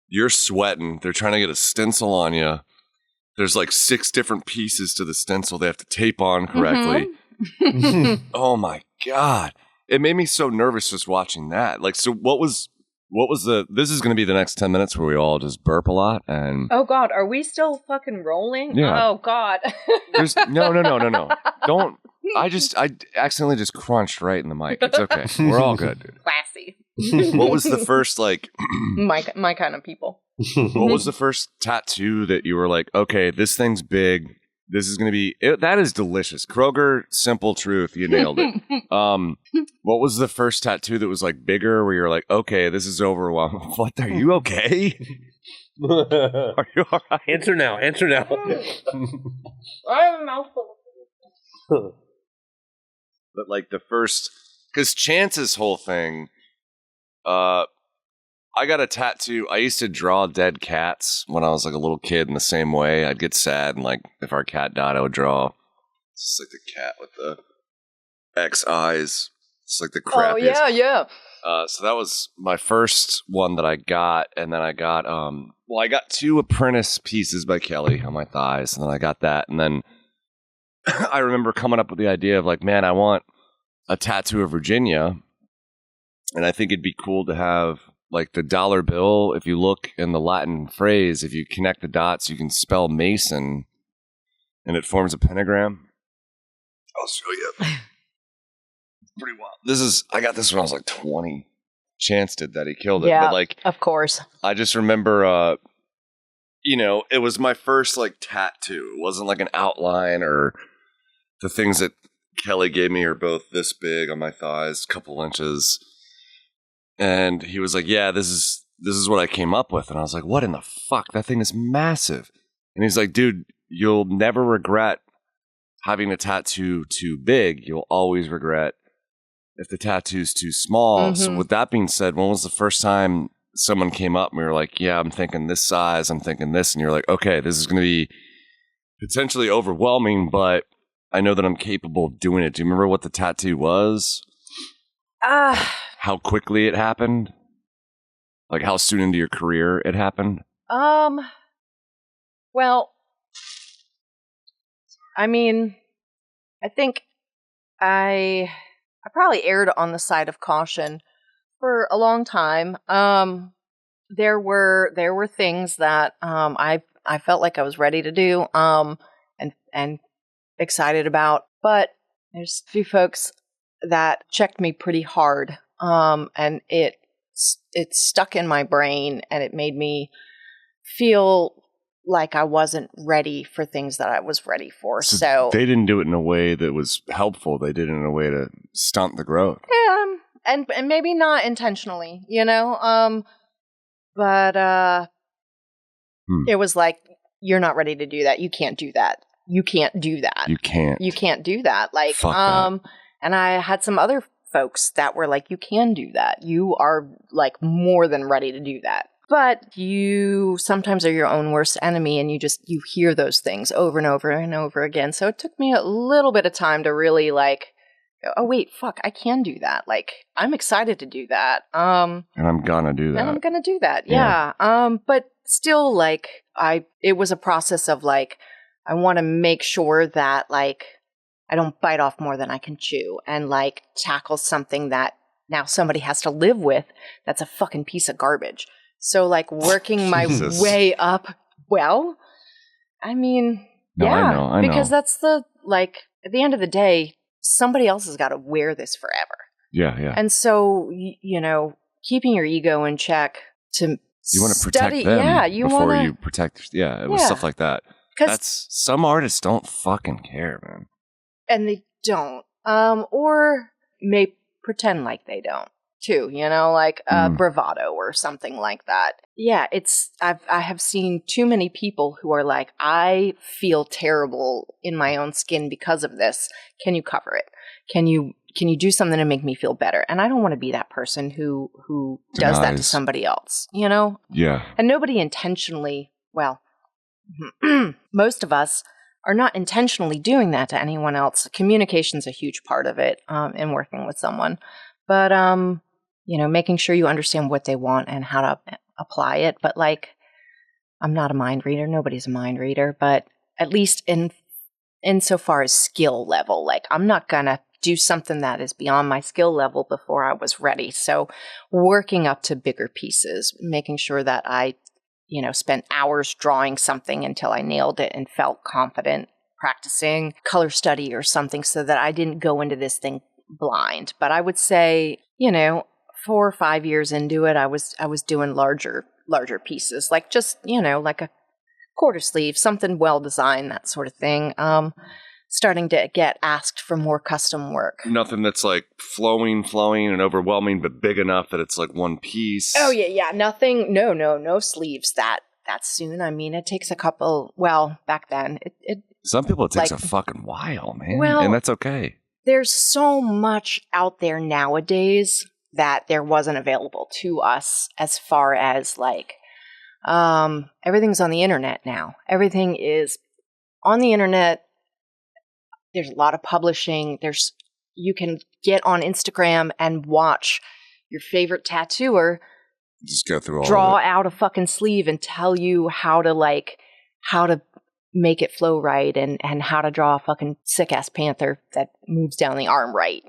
You're sweating. They're trying to get a stencil on you. There's 6 different pieces to the stencil they have to tape on correctly. Oh my God. It made me so nervous just watching that. So what was this is going to be the next 10 minutes where we all just burp a lot and. Oh God, are we still fucking rolling? Yeah. Oh God. No. Don't. I accidentally just crunched right in the mic. It's okay. We're all good, dude. Classy. What was the first, like... my kind of people. What was the first tattoo that you were like, okay, this thing's big. This is going to be... that is delicious. Kroger, simple truth. You nailed it. What was the first tattoo that was, like, bigger where you're like, okay, this is overwhelming? What? Are you okay? Are you all right? Answer now. I have a mouthful. But like the first, because Chance's whole thing, I got a tattoo. I used to draw dead cats when I was like a little kid in the same way. I'd get sad and like if our cat died, I would draw just like the cat with the X eyes. It's like the crappiest. Oh, yeah. So that was my first one that I got. And then I got, I got 2 apprentice pieces by Kelly on my thighs. And then I got that. And then I remember coming up with the idea of like, man, I want a tattoo of Virginia. And I think it'd be cool to have like the dollar bill. If you look in the Latin phrase, if you connect the dots, you can spell Mason and it forms a pentagram. I'll show you. Pretty wild. I got this when I was like 20. Chance did that. He killed it. Yeah, but like, of course. I just remember, it was my first like tattoo. It wasn't like an outline or the things that Kelly gave me are both this big on my thighs, a couple inches. And he was like, yeah, this is what I came up with. And I was like, what in the fuck? That thing is massive. And he's like, dude, you'll never regret having a tattoo too big. You'll always regret if the tattoo's too small. Mm-hmm. So with that being said, when was the first time someone came up and we were like, yeah, I'm thinking this size, I'm thinking this. And you're like, okay, this is going to be potentially overwhelming, but I know that I'm capable of doing it. Do you remember what the tattoo was? How quickly it happened? Like how soon into your career it happened? Well, I mean, I think I probably erred on the side of caution for a long time. There were things that I felt like I was ready to do and excited about, but there's a few folks that checked me pretty hard, and it stuck in my brain, and it made me feel like I wasn't ready for things that I was ready for. So they didn't do it in a way that was helpful. They did it in a way to stunt the growth. Yeah, and maybe not intentionally, but it was like, you're not ready to do that. You can't do that. You can't do that. You can't do that. Like, that. And I had some other folks that were like, you can do that. You are like more than ready to do that. But you sometimes are your own worst enemy, and you hear those things over and over and over again. So it took me a little bit of time to really like, oh wait, fuck, I can do that. Like, I'm excited to do that. And I'm gonna do that. And I'm gonna do that. Yeah. But still, like, it was a process of like, I want to make sure that like I don't bite off more than I can chew, and like tackle something that now somebody has to live with that's a fucking piece of garbage. So like working my way up, well, I mean, no, yeah, I know. Because that's at the end of the day, somebody else has got to wear this forever. Yeah, yeah. And so, keeping your ego in check to you want to protect them before you protect, it was stuff like that. That's some artists don't fucking care, man. And they don't, or may pretend like they don't. Too, like bravado or something like that. Yeah, I have seen too many people who are like, I feel terrible in my own skin because of this. Can you cover it? Can you do something to make me feel better? And I don't want to be that person who does that to somebody else, Yeah. And nobody intentionally, most of us are not intentionally doing that to anyone else. Communication's a huge part of it in working with someone. But making sure you understand what they want and how to apply it. But like, I'm not a mind reader. Nobody's a mind reader. But at least insofar as skill level, like I'm not going to do something that is beyond my skill level before I was ready. So working up to bigger pieces, making sure that I, spent hours drawing something until I nailed it and felt confident practicing color study or something so that I didn't go into this thing blind. But I would say, 4 or 5 years into it, I was doing larger pieces, like just, like a quarter sleeve, something well designed, that sort of thing. Starting to get asked for more custom work. Nothing that's like flowing and overwhelming, but big enough that it's like one piece. Oh yeah. Nothing. No sleeves that soon. I mean, it takes a couple. Well, back then, Some people it takes a fucking while, man. Well, and that's okay. There's so much out there nowadays that there wasn't available to us, as far as like everything's on the internet now. Everything is on the internet. There's a lot of publishing. You can get on Instagram and watch your favorite tattooer just go through all draw of it. out a fucking sleeve and tell you how to make it flow right and how to draw a fucking sick ass panther that moves down the arm right,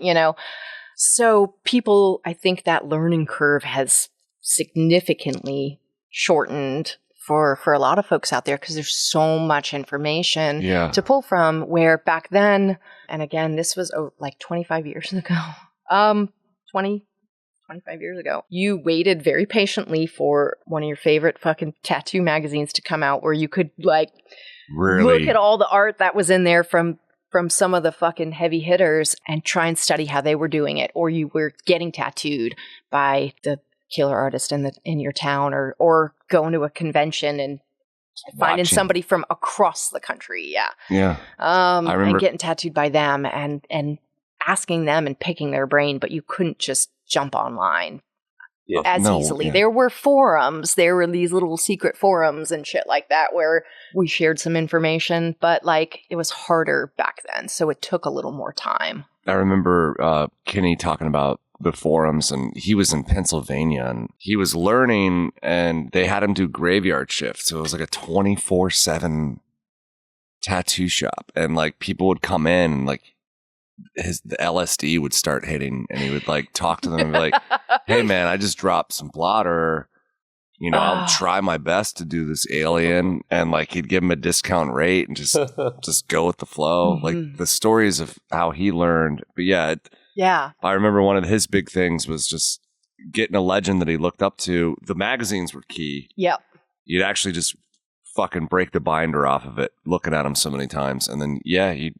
So people, I think that learning curve has significantly shortened for a lot of folks out there because there's so much information to pull from, where back then, and again, this was like 25 years ago, 25 years ago, you waited very patiently for one of your favorite fucking tattoo magazines to come out where you could like look at all the art that was in there from some of the fucking heavy hitters and try and study how they were doing it, or you were getting tattooed by the killer artist in your town, or going to a convention and finding somebody from across the country. I remember, and getting tattooed by them and asking them and picking their brain, but you couldn't just jump online as easily. There were forums, there were these little secret forums and shit like that where we shared some information, but like it was harder back then, so it took a little more time. I remember Kenny talking about the forums, and he was in Pennsylvania and he was learning, and they had him do graveyard shifts. So it was like a 24/7 tattoo shop, and like people would come in and like the LSD would start hitting, and he would like talk to them and be like, "Hey man, I just dropped some blotter. I'll try my best to do this alien," and like he'd give him a discount rate and just go with the flow. Mm-hmm. Like the stories of how he learned. But I remember one of his big things was just getting a legend that he looked up to. The magazines were key. Yep. You'd actually just fucking break the binder off of it, looking at them so many times, and then you'd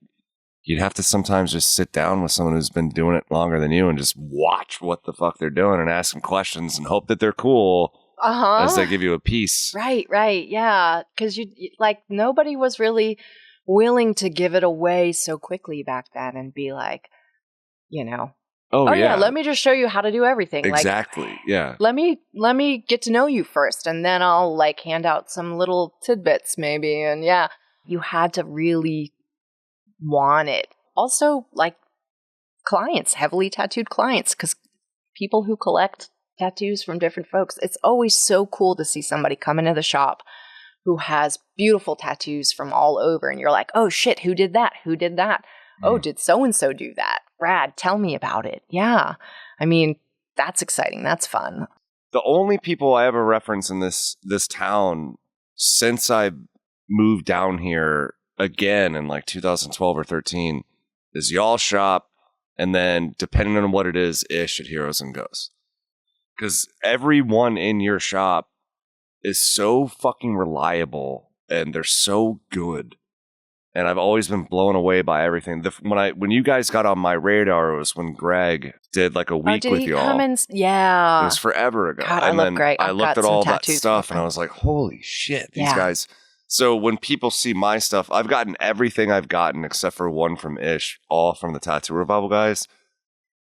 have to sometimes just sit down with someone who's been doing it longer than you and just watch what the fuck they're doing and ask them questions and hope that they're cool. As they give you a piece. Right, yeah. Because nobody was really willing to give it away so quickly back then and be like, let me just show you how to do everything. Exactly, Let me get to know you first, and then I'll like hand out some little tidbits maybe. And you had to really want it. Also, like clients, heavily tattooed clients, because people who collect tattoos from different folks, it's always so cool to see somebody come into the shop who has beautiful tattoos from all over, and you're like, oh shit, who did that? Oh, did so and so do that? Rad, tell me about it. I mean, that's exciting. That's fun. The only people I ever reference in this town since I moved down here again in like 2012 or 13 is y'all shop, and then depending on what it is, Ish at Heroes and Ghosts. Because everyone in your shop is so fucking reliable, and they're so good. And I've always been blown away by everything. When you guys got on my radar, it was when Greg did like a week with y'all. It was forever ago. God, I love Greg. I looked at all that stuff, and I was like, holy shit, these guys. So when people see my stuff, I've gotten everything I've gotten except for one from Ish, all from the Tattoo Revival guys.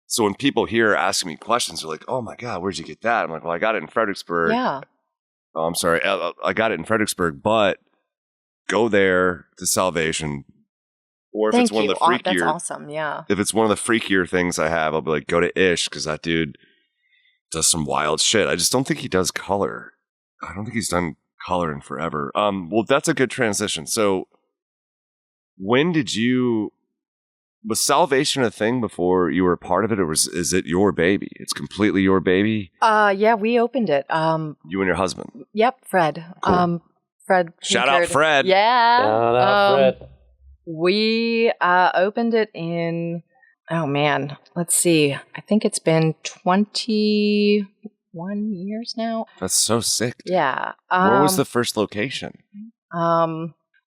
So when people here asking me questions, they're like, oh my God, where'd you get that? I'm like, well, I got it in Fredericksburg. Yeah. Oh, I'm sorry. I got it in Fredericksburg, but go there to Salvation. Or if it's one of the freakier. That's awesome, yeah. If it's one of the freakier things I have, I'll be like, go to Ish, because that dude does some wild shit. I just don't think he does color. I don't think he's done color in forever. Well, that's a good transition. So when was Salvation a thing before you were a part of it, or is it your baby? It's completely your baby? Yeah, we opened it. You and your husband? Yep, Fred. Cool. Fred. Shout out Fred. Yeah. Shout out Fred. We opened it in, oh man, let's see. I think it's been 21 years now. That's so sick. Dude. Yeah. Where was the first location?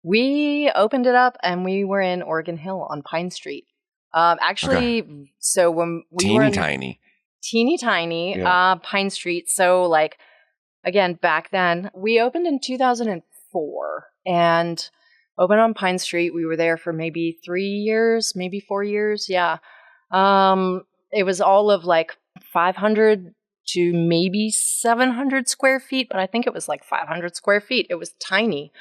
We opened it up and we were in Oregon Hill on Pine Street. Actually, okay. So when we were teeny tiny, yeah. Pine Street. So like, again, back then we opened in 2004 and opened on Pine Street. We were there for maybe 3 years, maybe 4 years. Yeah. It was all of like 500 to maybe 700 square feet, but I think it was like 500 square feet. It was tiny.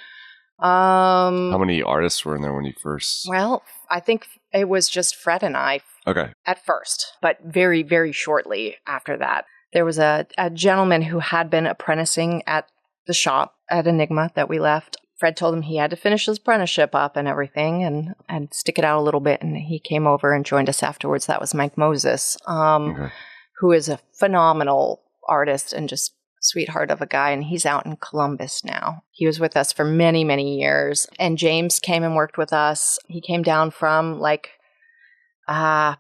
How many artists were in there when you first? Well, I think it was just Fred and I. Okay. At first, but very, very shortly after that. There was a gentleman who had been apprenticing at the shop at Enigma that we left. Fred told him he had to finish his apprenticeship up and everything and stick it out a little bit. And he came over and joined us afterwards. That was Mike Moses, who is a phenomenal artist and just sweetheart of a guy. And he's out in Columbus now. He was with us for many, many years. And James came and worked with us. He came down from like that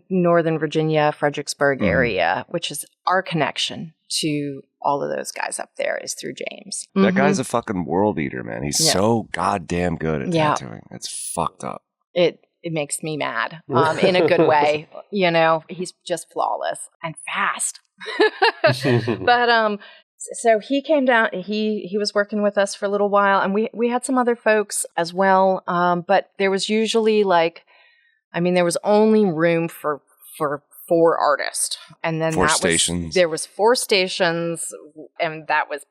Northern Virginia, Fredericksburg area, which is our connection to all of those guys up there is through James. That guy's a fucking world eater, man. He's so goddamn good at tattooing. It's fucked up. It makes me mad in a good way. You know, he's just flawless and fast. But so he came down. He was working with us for a little while, and we had some other folks as well. But there was usually like, I mean, there was only room for 4 artists, and then 4 stations. There was 4 stations, and that was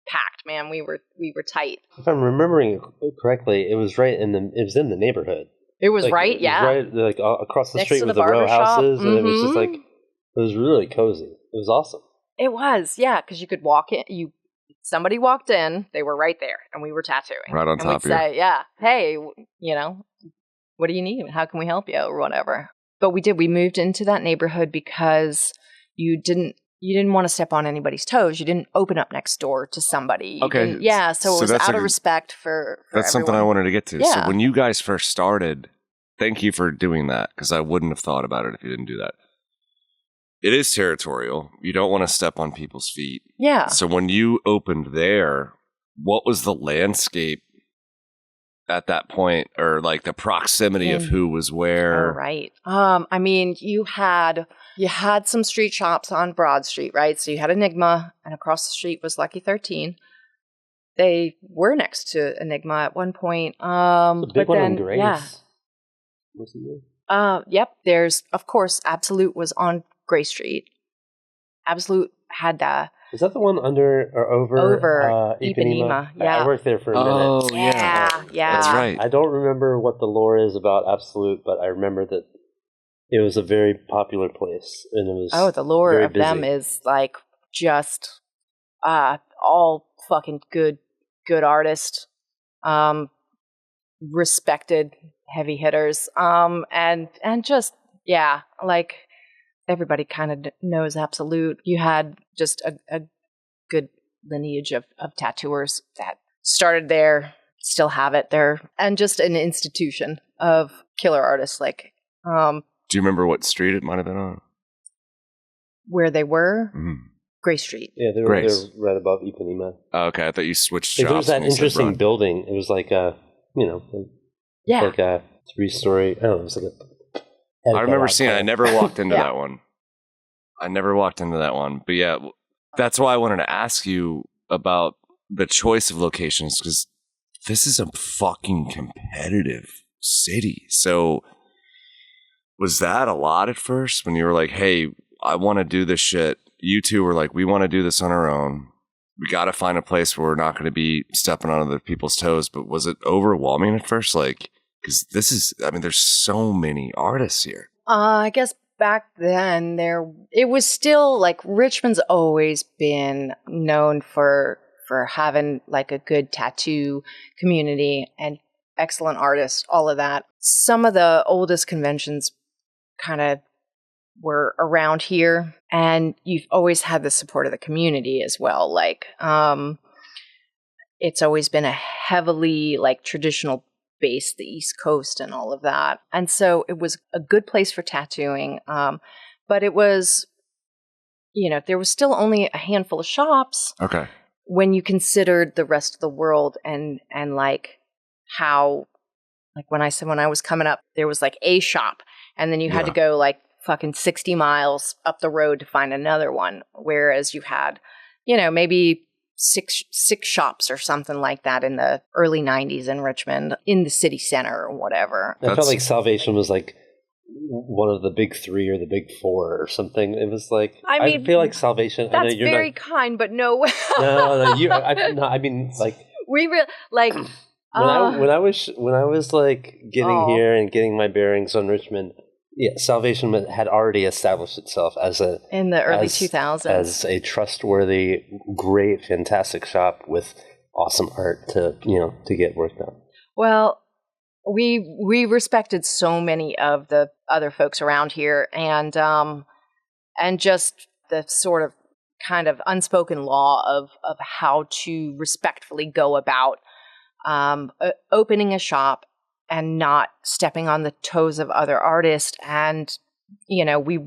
packed. Man, we were tight. If I'm remembering correctly, it was in the neighborhood. It was like, right, yeah, right, like across the street with the row houses, and it was just like, it was really cozy. It was awesome. It was, yeah, because you could walk in. Somebody walked in, they were right there, and we were tattooing right on top of you. Say, yeah, hey, you know, what do you need? How can we help you, or whatever. But we did. We moved into that neighborhood because you didn't want to step on anybody's toes. You didn't open up next door to somebody. Okay. Yeah, so it was out of respect for that's everyone. Something I wanted to get to. Yeah. So when you guys first started, thank you for doing that, because I wouldn't have thought about it if you didn't do that. It is territorial. You don't want to step on people's feet. Yeah. So when you opened there, what was the landscape at that point, or like the proximity of who was where? Oh, right. I mean, you had some street shops on Broad Street, right? So you had Enigma, and across the street was Lucky 13. They were next to Enigma at one point. The big one in Grace. Yeah. Wasn't there? Yep. There's, of course, Absolute was on Gray Street. Absolute had is that the one under or over Ipanema? Yeah. I worked there for a minute. Oh, yeah. That's right. I don't remember what the lore is about Absolute, but I remember that it was a very popular place, and it was the lore of busy. them is like just all fucking good artists, respected heavy hitters, and just like. Everybody kind of knows Absolute. You had just a good lineage of tattooers that started there, still have it there, and just an institution of killer artists. Like, do you remember what street it might have been on? Where they were? Gray Street. Yeah, they were right above Ipanema. Oh, okay, I thought you switched shops. There was that interesting building. It was like a, like a 3-story. I don't know. It was like a. I remember seeing it. I never walked into that one. But yeah, that's why I wanted to ask you about the choice of locations, because this is a fucking competitive city. So was that a lot at first when you were like, hey, I want to do this shit? You two were like, we want to do this on our own. We got to find a place where we're not going to be stepping on other people's toes. But was it overwhelming at first? Like, because there's so many artists here. I guess back then it was still like Richmond's always been known for having like a good tattoo community and excellent artists, all of that. Some of the oldest conventions kind of were around here, and you've always had the support of the community as well. Like, it's always been a heavily like traditional base, the East Coast and all of that. And so it was a good place for tattooing. But it was, there was still only a handful of shops. Okay. When you considered the rest of the world and like how, like when I was coming up, there was like a shop and then you had to go like fucking 60 miles up the road to find another one. Whereas you had, maybe six shops or something like that in the early 90s in Richmond in the city center or whatever. I felt like Salvation was like one of the big three or the big four or something. It was like, I feel like Salvation. That's I know you're very kind, but no. I mean, like we really like when I was like getting here and getting my bearings on Richmond. Yeah, Salvation had already established itself in the early 2000s as a trustworthy, great, fantastic shop with awesome art to get work done. Well, we respected so many of the other folks around here, and just the sort of kind of unspoken law of how to respectfully go about opening a shop and not stepping on the toes of other artists. And, we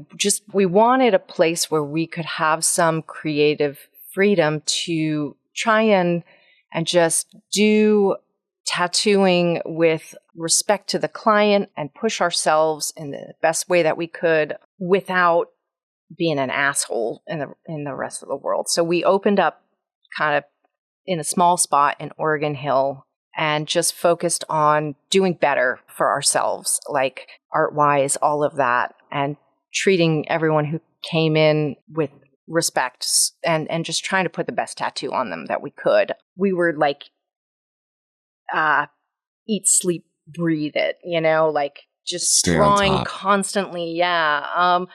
wanted a place where we could have some creative freedom to try and just do tattooing with respect to the client and push ourselves in the best way that we could without being an asshole in the rest of the world. So we opened up kind of in a small spot in Oregon Hill and just focused on doing better for ourselves, like art-wise, all of that, and treating everyone who came in with respect and just trying to put the best tattoo on them that we could. We were like, eat, sleep, breathe it, like just drawing constantly. Yeah.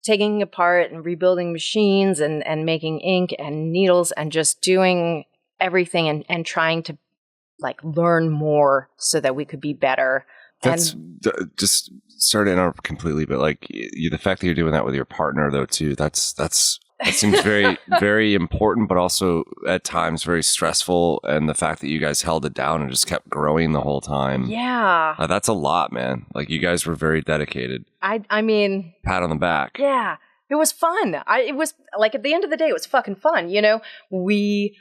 Taking apart and rebuilding machines and making ink and needles and just doing everything and trying to like learn more so that we could be better. That's just sorry to interrupt completely, but like the fact that you're doing that with your partner though too, that seems very, very important, but also at times very stressful. And the fact that you guys held it down and just kept growing the whole time. Yeah. That's a lot, man. Like you guys were very dedicated. I mean. Pat on the back. Yeah. It was fun. It was like at the end of the day, it was fucking fun. We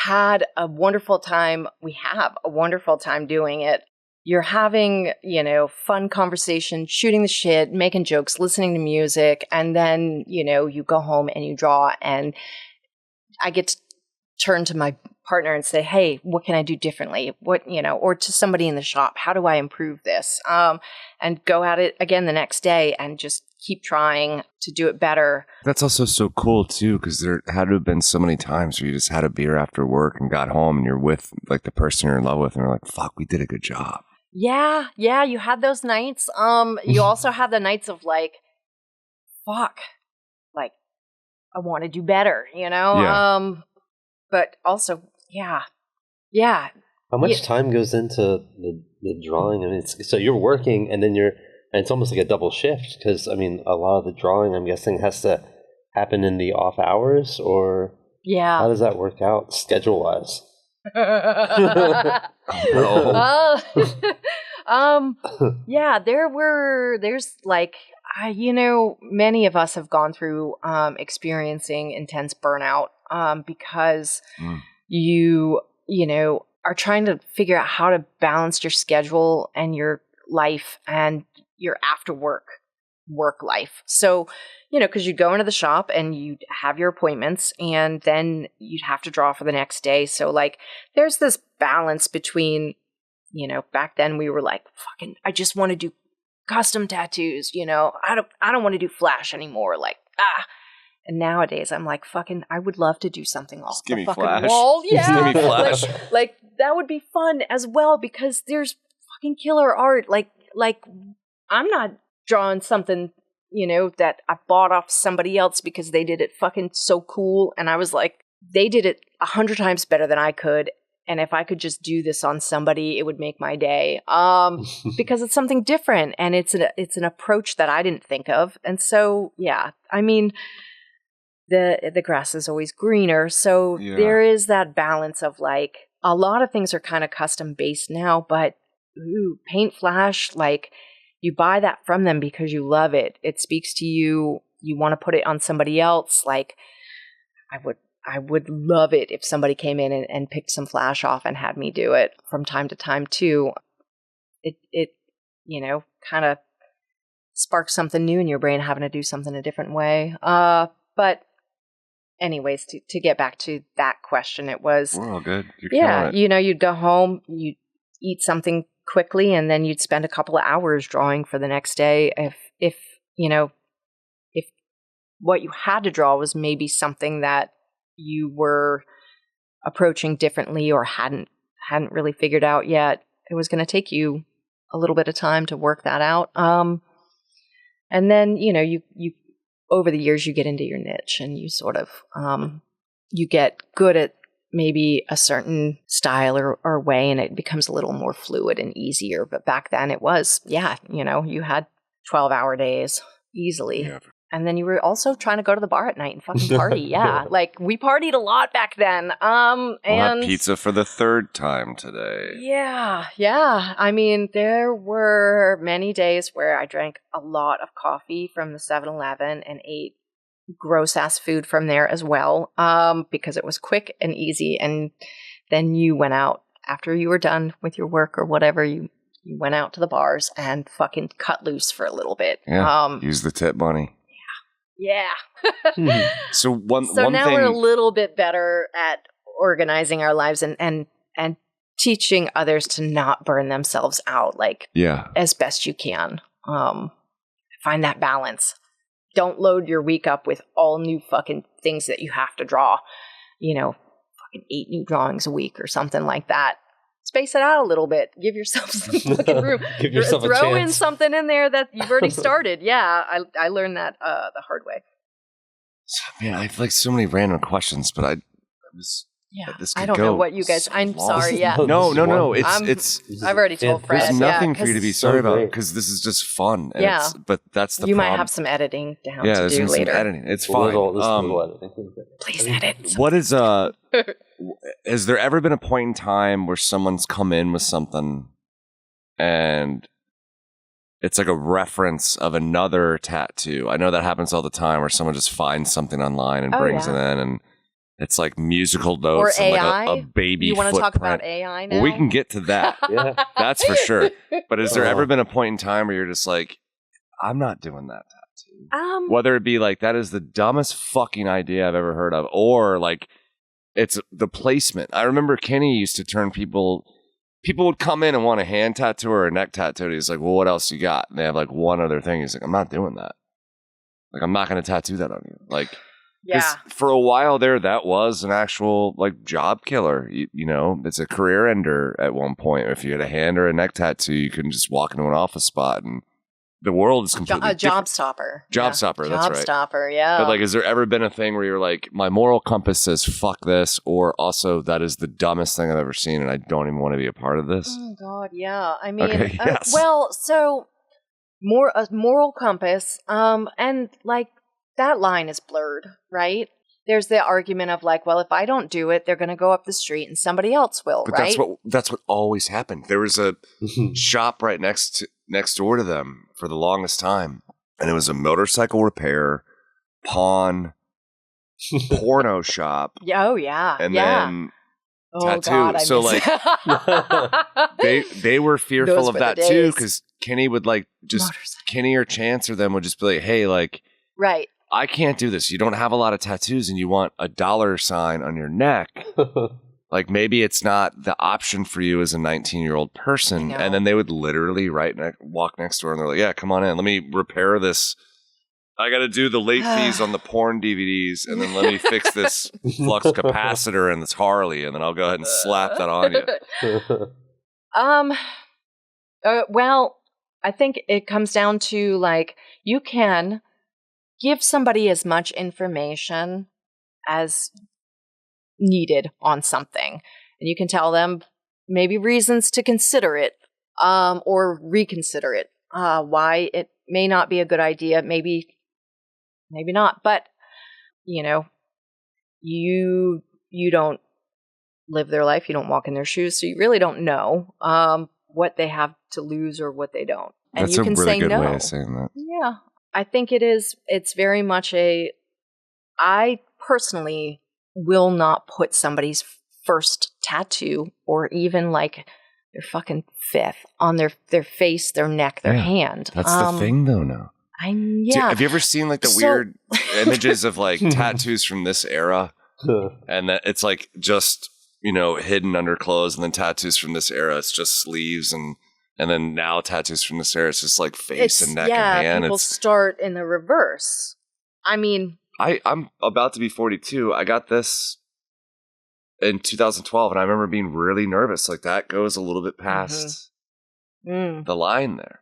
had a wonderful time. We have a wonderful time doing it. You're having, fun conversation, shooting the shit, making jokes, listening to music, and then, you go home and you draw, and I get to turn to my partner and say, hey, what can I do differently? Or to somebody in the shop, how do I improve this? And go at it again the next day and just keep trying to do it better. That's also so cool too, because there had to have been so many times where you just had a beer after work and got home and you're with like the person you're in love with and you're like, fuck, we did a good job. Yeah, you had those nights. You also had the nights of like, fuck, like I want to do better, Yeah. But also, yeah. How much time goes into the drawing? I mean, so you're working and then it's almost like a double shift because I mean, a lot of the drawing I'm guessing has to happen in the off hours, or how does that work out schedule wise? Yeah, there's like, many of us have gone through experiencing intense burnout because you are trying to figure out how to balance your schedule and your life and your after work life. So, because you'd go into the shop and you'd have your appointments and then you'd have to draw for the next day. So like there's this balance between, back then we were like, fucking, I just want to do custom tattoos, I don't want to do flash anymore. Like, And nowadays I'm like, fucking, I would love to do something off the fucking flash. Wall. Yeah. Just give me flash. Like that would be fun as well because there's fucking killer art. Like I'm not drawing something, that I bought off somebody else because they did it fucking so cool. And I was like, they did it 100 times better than I could. And if I could just do this on somebody, it would make my day. Because it's something different and it's an approach that I didn't think of. And so, yeah, I mean, the grass is always greener. So there is that balance of like, a lot of things are kind of custom based now, but Paint Flash, like you buy that from them because you love it. It speaks to you. You want to put it on somebody else. Like I would love it if somebody came in and picked some flash off and had me do it from time to time too. It kind of sparks something new in your brain, having to do something a different way. But anyways, to get back to that question, it was, we're all good. You'd go home, you'd eat something quickly, and then you'd spend a couple of hours drawing for the next day. If what you had to draw was maybe something that you were approaching differently or hadn't really figured out yet, it was going to take you a little bit of time to work that out. And then, you over the years, you get into your niche and you sort of, you get good at maybe a certain style or way, and it becomes a little more fluid and easier. But back then it was, you had 12-hour days easily. Yeah. And then you were also trying to go to the bar at night and fucking party. Yeah. Like we partied a lot back then. We'll have pizza for the third time today. Yeah. Yeah. I mean, there were many days where I drank a lot of coffee from the 7-Eleven and ate gross ass food from there as well. Because it was quick and easy. And then you went out after you were done with your work or whatever, you went out to the bars and fucking cut loose for a little bit. Yeah. Use the tip money. Yeah. So one now thing, we're a little bit better at organizing our lives and teaching others to not burn themselves out, like as best you can. Find that balance. Don't load your week up with all new fucking things that you have to draw. Fucking 8 new drawings a week or something like that. Space it out a little bit. Give yourself some fucking room. Give yourself a chance. Throw in something in there that you've already started. Yeah, I learned that the hard way. Man, I have like so many random questions, but I don't know what you guys. I'm sorry. Yeah. No. It's. I've already told Fred. There's nothing for you to be sorry about because this is just fun. And but that's the. You problem. might have some editing down to there's do later. Some editing. It's fine. Please edit. What is has there ever been a point in time where someone's come in with something and it's like a reference of another tattoo? I know that happens all the time where someone just finds something online and brings it in, and it's like musical notes or and AI. like a baby You want footprint. to talk about AI now? Well, we can get to that. That's for sure. But has there ever been a point in time where you're just like, I'm not doing that tattoo? Whether it be like, that is the dumbest fucking idea I've ever heard of, or like, it's the placement. I remember Kenny used to turn people would come in and want a hand tattoo or a neck tattoo. He's like, well, what else you got? And they have like one other thing. He's like, I'm not doing that. Like, I'm not going to tattoo that on you. Like, for a while there, that was an actual like job killer. It's a career ender at one point. If you had a hand or a neck tattoo, you couldn't just walk into an office spot and the world is completely job stopper. Stopper, that's right. Job stopper, yeah. But like, has there ever been a thing where you're like, my moral compass says fuck this, or also that is the dumbest thing I've ever seen and I don't even want to be a part of this? Oh God, yeah. I mean, okay, yes. So a moral compass, and like that line is blurred, right? There's the argument of like, well, if I don't do it, they're going to go up the street and somebody else will, but right? That's what always happened. There was a shop right next door to them for the longest time, and it was a motorcycle repair, pawn, porno shop. Oh yeah, and then tattoo. God, so like, they were fearful of that too, because Kenny would like Kenny or Chance or them would just be like, hey, like, right. I can't do this. You don't have a lot of tattoos and you want a $ sign on your neck. Like, maybe it's not the option for you as a 19-year-old person. And then they would literally walk next door and they're like, yeah, come on in. Let me repair this. I got to do the late fees on the porn DVDs. And then let me fix this flux capacitor and this Harley. And then I'll go ahead and slap that on you. Well, I think it comes down to like, you can give somebody as much information as needed on something. And you can tell them maybe reasons to consider it or reconsider it. Why it may not be a good idea, maybe not. But, you don't live their life. You don't walk in their shoes. So you really don't know what they have to lose or what they don't. And That's you can a really say good no. way of saying that. Yeah. I think it's very much I personally will not put somebody's first tattoo or even like their fucking fifth on their face, their neck, their hand. That's the thing though now. Have you ever seen like the weird images of like tattoos from this era? And that it's like just, hidden under clothes, and then tattoos from this era, it's just sleeves, and then now tattoos from this era, it's just like face and neck and hand. People start in the reverse. I mean, I'm about to be 42. I got this in 2012, and I remember being really nervous. Like that goes a little bit past the line there.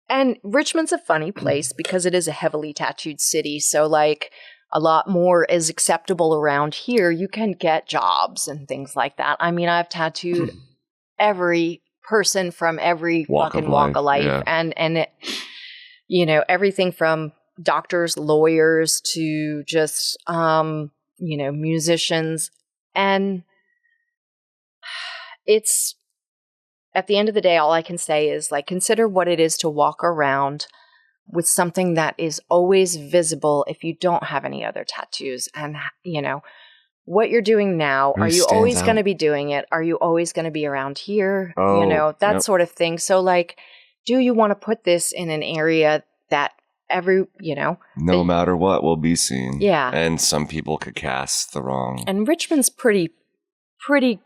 And Richmond's a funny place because it is a heavily tattooed city. So like a lot more is acceptable around here. You can get jobs and things like that. I mean, I've tattooed every person from every walk of life. Yeah. And it, everything from doctors, lawyers to just, musicians. And it's, at the end of the day, all I can say is like, consider what it is to walk around with something that is always visible if you don't have any other tattoos. And, what you're doing now, are you always going to be doing it? Are you always going to be around here? That sort of thing. So like, do you want to put this in an area that no matter what will be seen? Yeah. And some people could cast the wrong. And Richmond's pretty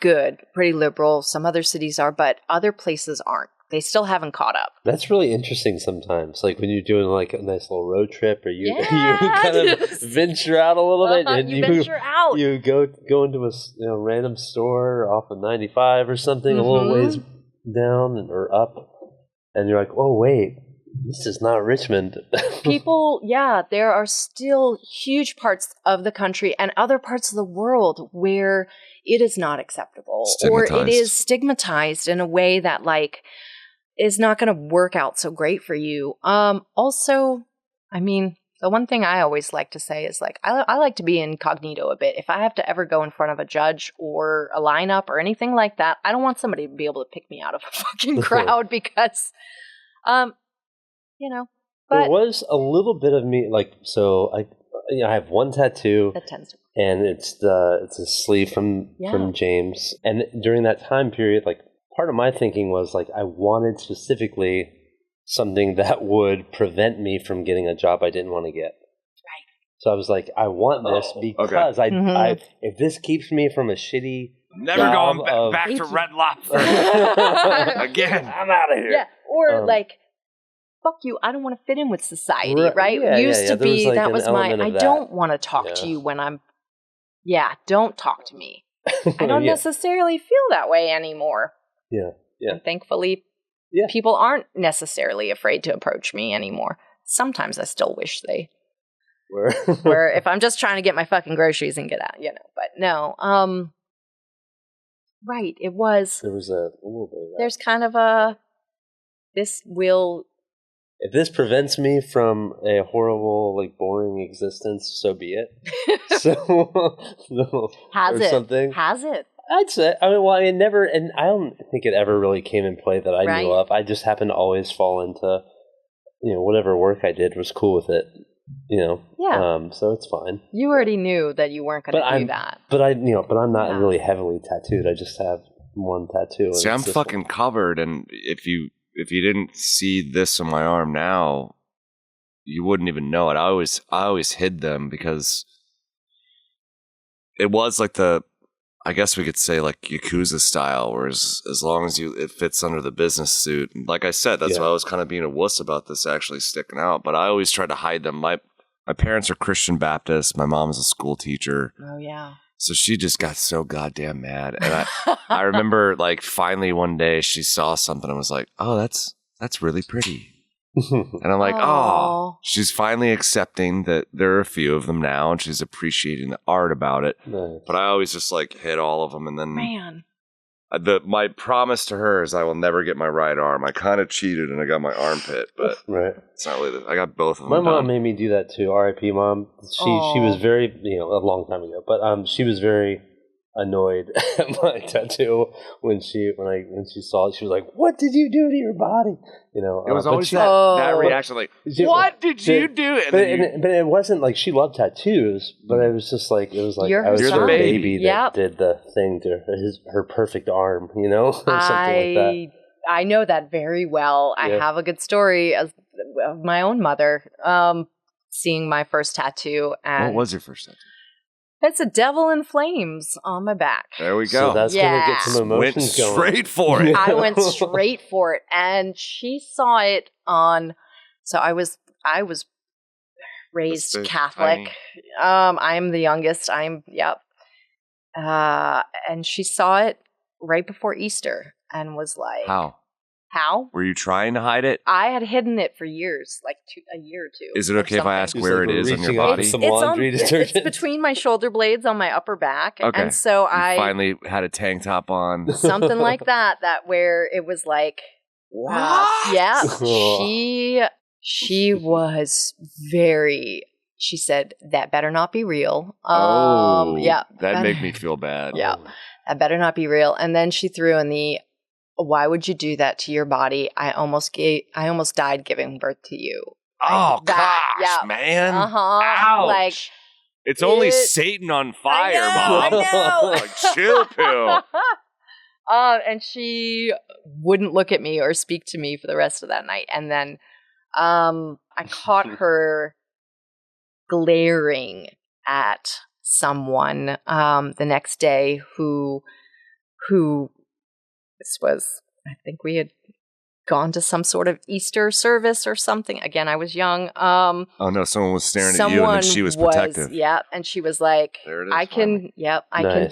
good, pretty liberal. Some other cities are, but other places aren't. They still haven't caught up. That's really interesting sometimes. Like when you're doing like a nice little road trip, or you kind of venture out a little bit, and you venture out. You go into a random store off of 95 or something, a little ways down or up, and you're like, oh wait, this is not Richmond. People, there are still huge parts of the country and other parts of the world where it is not acceptable, or it is stigmatized in a way that like is not going to work out so great for you. Also, I mean, the one thing I always like to say is like, I like to be incognito a bit. If I have to ever go in front of a judge or a lineup or anything like that, I don't want somebody to be able to pick me out of a fucking crowd because, But there was a little bit of me, like, so I have one tattoo, that tends to, and it's a sleeve from James. And during that time period, like, part of my thinking was like I wanted specifically something that would prevent me from getting a job I didn't want to get. Right. So I was like, I want this because I if this keeps me from a shitty never going back to Red Lobster again. I'm out of here. Yeah, or like, fuck you, I don't want to fit in with society, right? Yeah, used to be like that was my. I don't want to talk to you when I'm. Yeah, don't talk to me. I don't necessarily feel that way anymore. Yeah. And thankfully, people aren't necessarily afraid to approach me anymore. Sometimes I still wish they were. Where if I'm just trying to get my fucking groceries and get out, But no, right. It was. There was a little bit of that. There's kind of this will. If this prevents me from a horrible, like, boring existence, so be it. Has it? I'd say. I mean, I never, and I don't think it ever really came in play that I knew of. I just happened to always fall into, whatever work I did was cool with it. Yeah. So it's fine. You already knew that you weren't going to do that. But I'm not really heavily tattooed. I just have one tattoo. See, I'm fucking covered, and if you didn't see this on my arm now, you wouldn't even know it. I always hid them because it was like I guess we could say like Yakuza style, where as long as it fits under the business suit. And like I said, that's why I was kind of being a wuss about this actually sticking out. But I always tried to hide them. My parents are Christian Baptist. My mom's a school teacher. Oh yeah. So she just got so goddamn mad. And I remember like finally one day she saw something and was like, oh, that's really pretty. And I'm like, oh, she's finally accepting that there are a few of them now, and she's appreciating the art about it. Nice. But I always just like hit all of them, and then my promise to her is I will never get my right arm. I kind of cheated and I got my armpit, but it's not really. I got both of them. My mom made me do that too. R.I.P. Mom. She was very a long time ago, but she was very annoyed at my tattoo when she saw it. She was like, "What did you do to your body?" You know, it was always that reaction, like, "What did you do?" But it wasn't like she loved tattoos. But it was just like I was the baby that did the thing to her perfect arm, you know, or something like that. I know that very well. I have a good story of my own mother seeing my first tattoo. And what was your first tattoo? It's a devil in flames on my back. There we go. So that's going to get some emotions going. Went straight for it. I went straight for it. And she saw it on... So I was raised Catholic. I'm the youngest. And she saw it right before Easter and was like... How? Were you trying to hide it? I had hidden it for years, like a year or two. Is it okay if I ask where it is on your body? It's between my shoulder blades on my upper back. Okay. And so I finally had a tank top on. Something like that where it was like, she was she said, that better not be real. That made me feel bad. Yeah, that better not be real. And then she threw in why would you do that to your body? I almost died giving birth to you. Oh, gosh, man. Ouch. Like, it's only Satan on fire, Mom. I know. Like, chill pill. And she wouldn't look at me or speak to me for the rest of that night. And then I caught her glaring at someone the next day who this was, I think we had gone to some sort of Easter service or something. Again, I was young. Oh no, someone was staring at you and then she was protective. And she was like, I can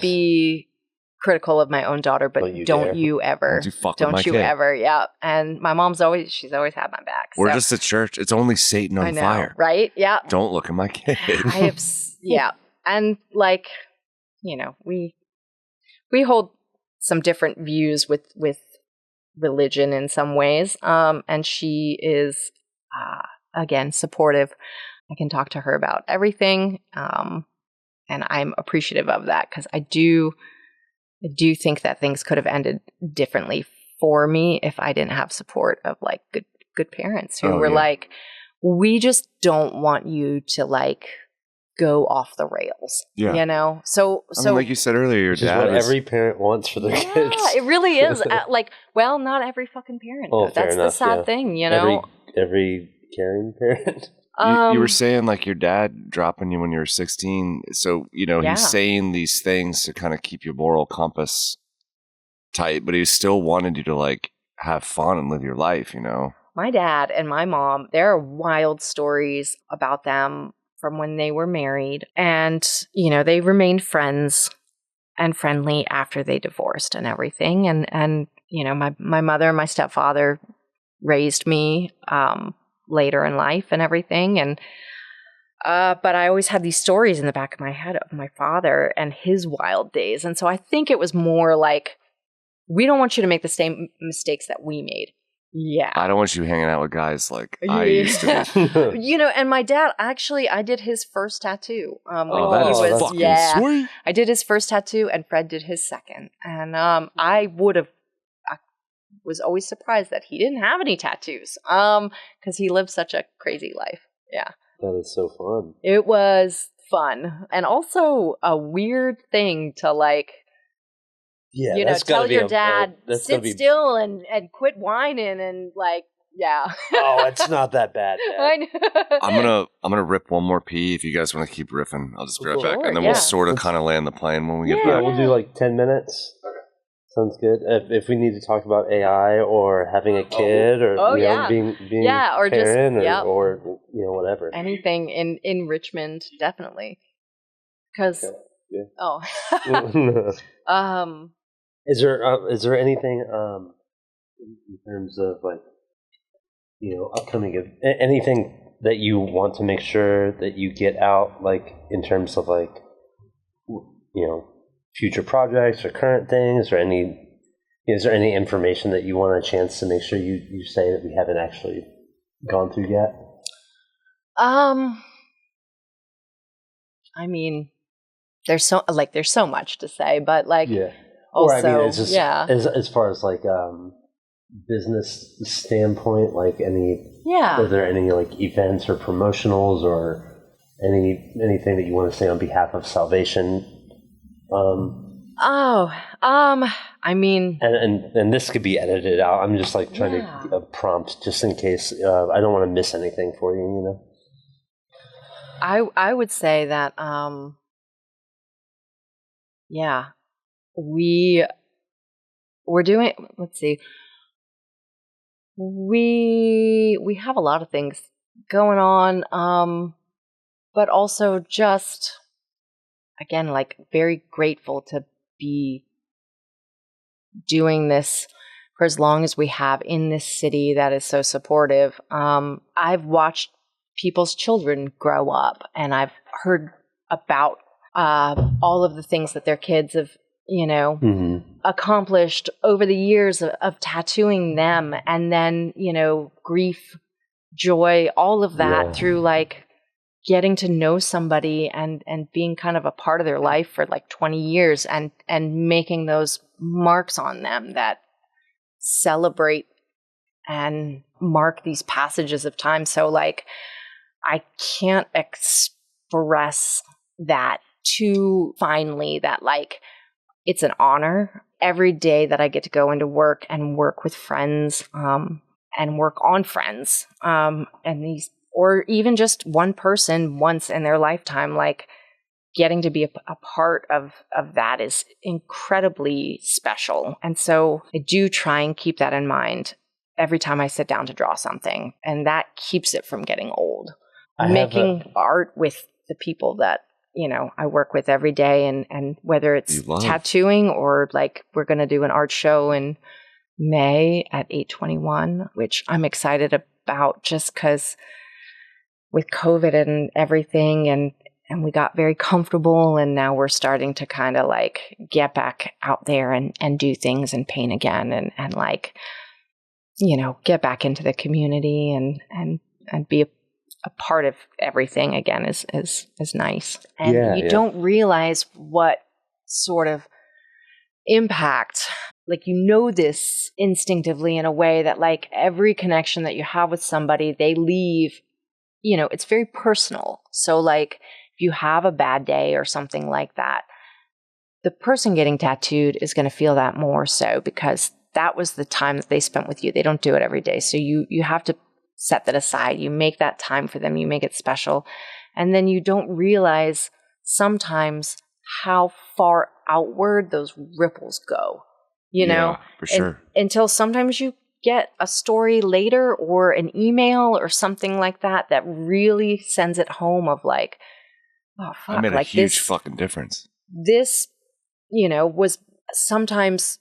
be critical of my own daughter, but don't you ever. Don't you ever. Yeah. And my mom's she's always had my back. We're just a church. It's only Satan on fire. Right? Yeah. Don't look at my kid. And like, you know, we hold some different views with religion in some ways. And she is, again, supportive. I can talk to her about everything. And I'm appreciative of that because I do think that things could have ended differently for me if I didn't have support of like good parents who were like, we just don't want you to like go off the rails. Yeah. You know? So I mean, like you said earlier, your dad is what every parent wants for their kids. Yeah, it really is. Not every fucking parent. Oh, that's the sad thing, you know? Every caring parent. You were saying like your dad dropping you when you were 16. So, you know, he's saying these things to kind of keep your moral compass tight, but he still wanted you to like have fun and live your life, you know? My dad and my mom, there are wild stories about them from when they were married. And, you know, they remained friends and friendly after they divorced and everything. And you know, my mother and my stepfather raised me later in life and everything. And but I always had these stories in the back of my head of my father and his wild days. And so I think it was more like, we don't want you to make the same mistakes that we made. Yeah. I don't want you hanging out with guys like I used to be. You know, and my dad, actually, I did his first tattoo. That is fucking sweet. I did his first tattoo and Fred did his second. And I was always surprised that he didn't have any tattoos because he lived such a crazy life. Yeah. That is so fun. It was fun. And also a weird thing to like, you know, tell your dad, sit still and quit whining and like, yeah. Oh, it's not that bad. I know. I'm gonna rip one more pee. If you guys want to keep riffing, I'll just be right back, and then we'll sort of kind of land the plane when we get back. Yeah, we'll do like 10 minutes. Okay. Sounds good. If we need to talk about AI or having a kid or being or parent just or you know, whatever. Anything in Richmond, definitely. Because Is there anything in terms of like, you know, upcoming anything that you want to make sure that you get out, like in terms of like, you know, future projects or current things, or is there any information that you want a chance to make sure you say that we haven't actually gone through yet? I mean, there's so much to say, but like, Or I mean, it's just as far as like business standpoint, like are there any like events or promotionals or anything that you want to say on behalf of Salvation? I mean, and this could be edited out. I'm just like trying to prompt just in case. I don't want to miss anything for you, you know. I would say that we're doing. Let's see. We have a lot of things going on, but also just again, like very grateful to be doing this for as long as we have in this city that is so supportive. I've watched people's children grow up, and I've heard about all of the things that their kids have, accomplished over the years of tattooing them, and then, grief, joy, all of that through like getting to know somebody and being kind of a part of their life for like 20 years and making those marks on them that celebrate and mark these passages of time. So like, I can't express that too finely, that like, it's an honor every day that I get to go into work and work with friends, and work on friends, and these, or even just one person once in their lifetime, like getting to be a part of that is incredibly special. And so I do try and keep that in mind every time I sit down to draw something, and that keeps it from getting old. Making art with the people that, I work with every day, and whether it's tattooing or like we're going to do an art show in May at 821, which I'm excited about just because with COVID and everything, and we got very comfortable, and now we're starting to kind of like get back out there and do things and paint again, and like, get back into the community and be a part of everything again is nice. And you don't realize what sort of impact, like, this instinctively in a way that like every connection that you have with somebody, they leave, it's very personal. So like if you have a bad day or something like that, the person getting tattooed is going to feel that more so because that was the time that they spent with you. They don't do it every day. So you have to set that aside. You make that time for them. You make it special. And then you don't realize sometimes how far outward those ripples go, for sure. Until sometimes you get a story later or an email or something like that really sends it home of like, oh, fuck. I made like a huge fucking difference. This, was sometimes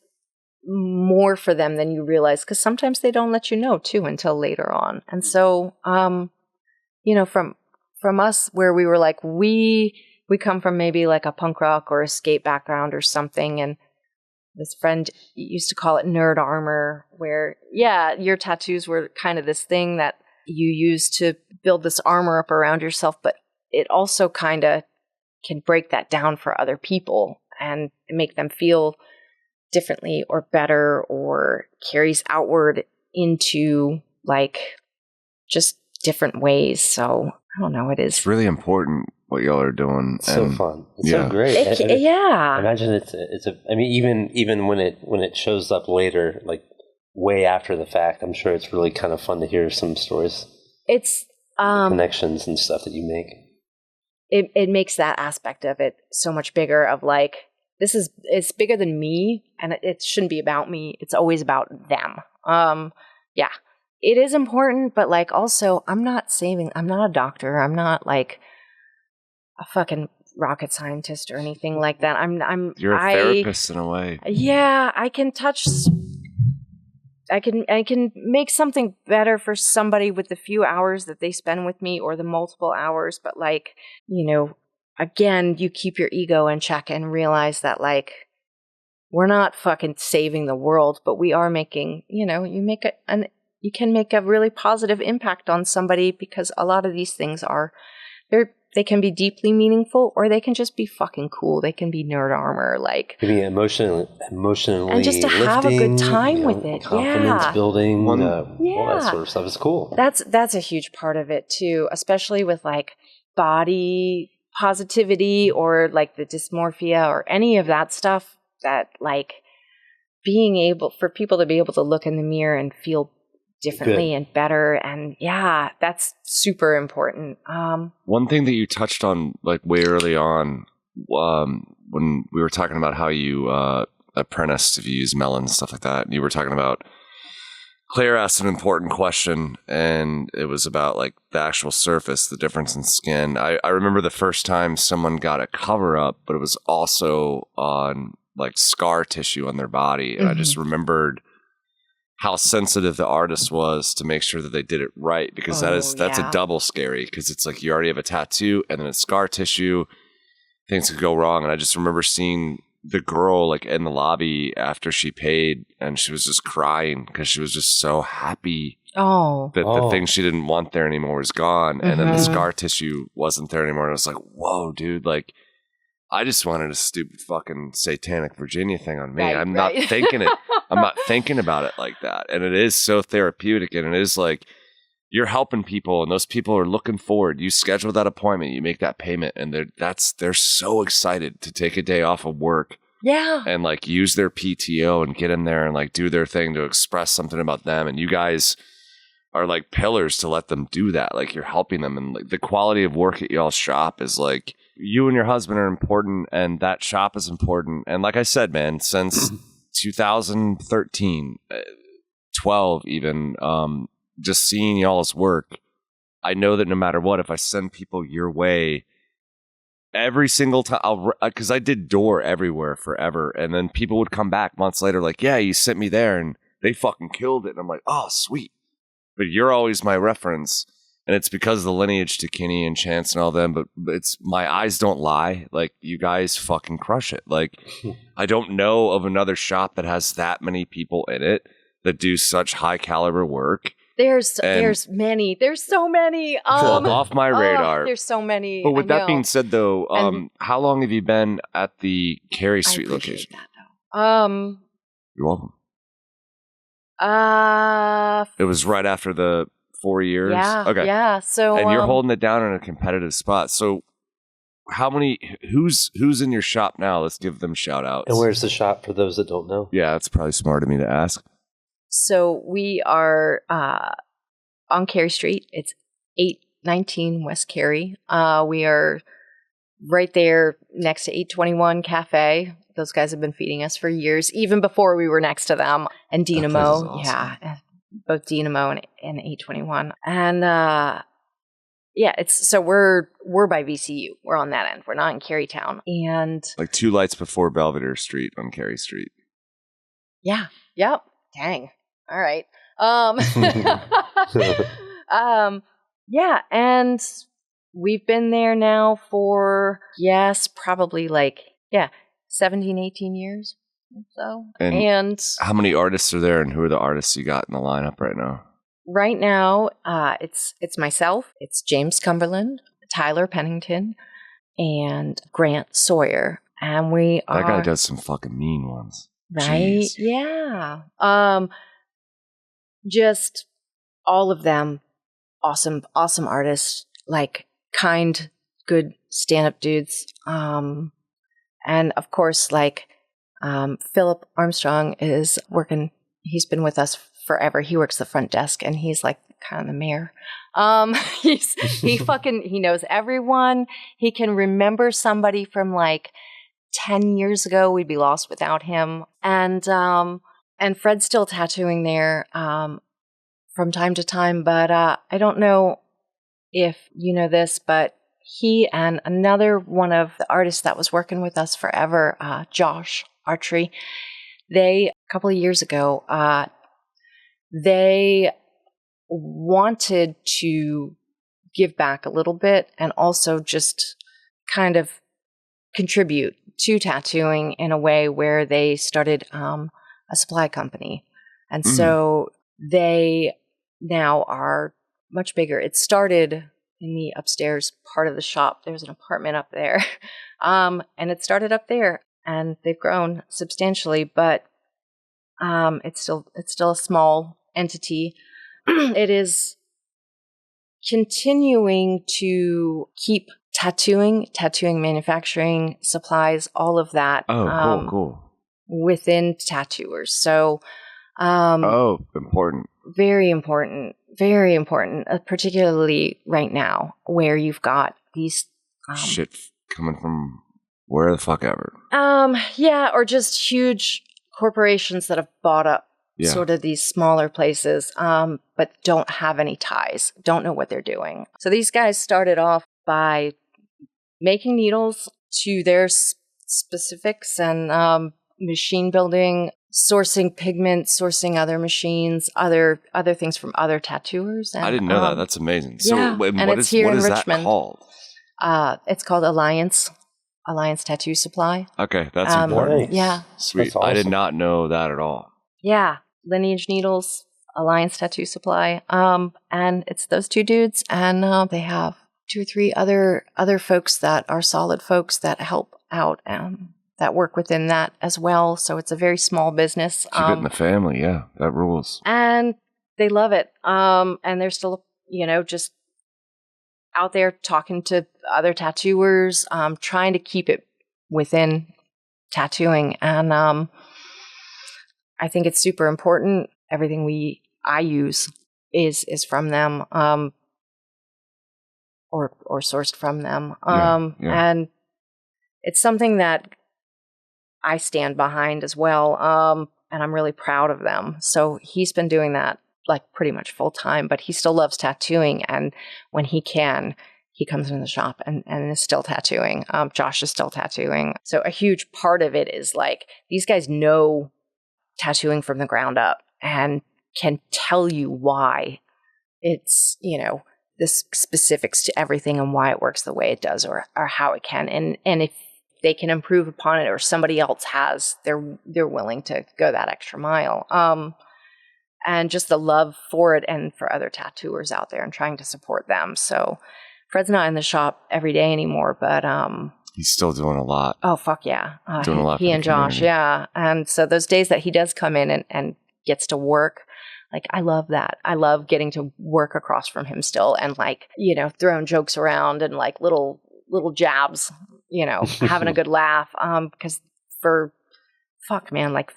more for them than you realize, because sometimes they don't let you know too until later on. And so, from us, where we were like, we come from maybe like a punk rock or a skate background or something, and this friend used to call it nerd armor, where your tattoos were kind of this thing that you use to build this armor up around yourself, but it also kind of can break that down for other people and make them feel differently or better, or carries outward into like just different ways. So I don't know. It's really important what y'all are doing. So fun. It's so great. I imagine I mean, even when it shows up later, like way after the fact, I'm sure it's really kind of fun to hear some stories. It's connections and stuff that you make. It makes that aspect of it so much bigger, of like, it's bigger than me, and it shouldn't be about me. It's always about them. It is important, but like also I'm not a doctor. I'm not like a fucking rocket scientist or anything like that. You're a therapist in a way. Yeah, I can touch, I can make something better for somebody with the few hours that they spend with me or the multiple hours, but like, again, you keep your ego in check and realize that like, we're not fucking saving the world, but we are making, you can make a really positive impact on somebody, because a lot of these things they're they can be deeply meaningful, or they can just be fucking cool. They can be nerd armor, like can be emotionally and just to lifting, have a good time with it, confidence building, all that sort of stuff is cool. That's a huge part of it too, especially with like body positivity or like the dysmorphia or any of that stuff. That like being able for people to be able to look in the mirror and feel differently and better, and that's super important. One thing that you touched on like way early on when we were talking about how you apprenticed, if you use melon, stuff like that, and you were talking about Claire asked an important question, and it was about like the actual surface, the difference in skin. I remember the first time someone got a cover up, but it was also on like scar tissue on their body, and I just remembered how sensitive the artist was to make sure that they did it right, because that's a double scary, because it's like you already have a tattoo and then it's scar tissue, things could go wrong. And I just remember seeing the girl like in the lobby after she paid, and she was just crying because she was just so happy that the thing she didn't want there anymore was gone, and then the scar tissue wasn't there anymore. And I was like, whoa, dude, like I just wanted a stupid fucking satanic Virginia thing on me. I'm not thinking it. I'm not thinking about it like that. And it is so therapeutic, and it is like you're helping people, and those people are looking forward. You schedule that appointment, you make that payment, and they're so excited to take a day off of work. Yeah. And like use their PTO and get in there and like do their thing to express something about them. And you guys are like pillars to let them do that. Like you're helping them, and like the quality of work at y'all's shop is like you and your husband are important, and that shop is important. And like I said, man, since 2013, 12 even, just seeing y'all's work, I know that no matter what, if I send people your way every single time, because I did door everywhere forever, and then people would come back months later like, yeah, you sent me there and they fucking killed it. And I'm like, oh, sweet. But you're always my reference. And it's because of the lineage to Kenny and Chance and all them, but it's my eyes don't lie. Like, you guys fucking crush it. Like, I don't know of another shop that has that many people in it that do such high caliber work. There's many. There's so many. Off my radar. There's so many. But with that being said, though, how long have you been at the Cary Street location? That, though. You're welcome. It was right after the 4 years. Yeah. Okay. Yeah. So, and you're holding it down in a competitive spot. So, who's in your shop now? Let's give them shout outs. And where's the shop for those that don't know? Yeah, that's probably smart of me to ask. So we are on Cary Street. It's 819 West Cary. We are right there next to 821 Cafe. Those guys have been feeding us for years, even before we were next to them. And Dynamo, awesome. Yeah, both Dynamo and 821. And it's so we're by VCU. We're on that end. We're not in Carytown. And like 2 lights before Belvedere Street on Cary Street. Yeah. Yep. Dang. All right. Yeah, and we've been there now for, probably 17, 18 years or so. And how many artists are there, and who are the artists you got in the lineup right now? Right now, it's myself, it's James Cumberland, Tyler Pennington, and Grant Sawyer. And that guy does some fucking mean ones. Right? Jeez. Yeah. Just all of them awesome artists, like kind, good stand-up dudes. And of course, Philip Armstrong is working. He's been with us forever. He works the front desk, and he's like kind of the mayor. He knows everyone. He can remember somebody from 10 years ago. We'd be lost without him. And Fred's still tattooing there from time to time, but I don't know if you know this, but he and another one of the artists that was working with us forever, Josh Archery, a couple of years ago, they wanted to give back a little bit and also just kind of contribute to tattooing in a way where they started a supply company. And so they now are much bigger. It started in the upstairs part of the shop. There's an apartment up there. And it started up there, and they've grown substantially, but it's still a small entity. It is continuing to keep tattooing manufacturing, supplies, all of that. Oh, cool. Within tattooers. So, important. Very important, very important, particularly right now where you've got these shit coming from where the fuck ever. Yeah, or just huge corporations that have bought up sort of these smaller places, but don't have any ties, don't know what they're doing. So these guys started off by making needles to their specifics and machine building, sourcing pigment, sourcing other machines, other things from other tattooers. And, I didn't know that. That's amazing. So yeah, what and it's here in that Richmond. called? It's called Alliance Tattoo Supply. Okay, that's important. Nice. Yeah. Sweet. That's awesome. I did not know that at all. Yeah. Lineage Needles, Alliance Tattoo Supply. And it's those two dudes, and they have 2 or 3 other folks that are solid folks that help out that work within that as well. So it's a very small business. Keep it in the family, yeah. That rules. And they love it. And they're still, just out there talking to other tattooers, trying to keep it within tattooing. And I think it's super important. Everything I use is from them, or sourced from them. And it's something that I stand behind as well. And I'm really proud of them. So he's been doing that like pretty much full time, but he still loves tattooing. And when he can, he comes into the shop and is still tattooing. Josh is still tattooing. So a huge part of it is like, these guys know tattooing from the ground up and can tell you why it's, the specifics to everything and why it works the way it does, or how it can. And if they can improve upon it, or somebody else has, they're willing to go that extra mile. And just the love for it and for other tattooers out there and trying to support them. So Fred's not in the shop every day anymore, but he's still doing a lot. Oh, fuck yeah. Doing a lot for he the and Josh, community. yeah. And so those days that he does come in and gets to work, like, I love that. I love getting to work across from him still, and like, throwing jokes around and like little jabs, having a good laugh. Because for, like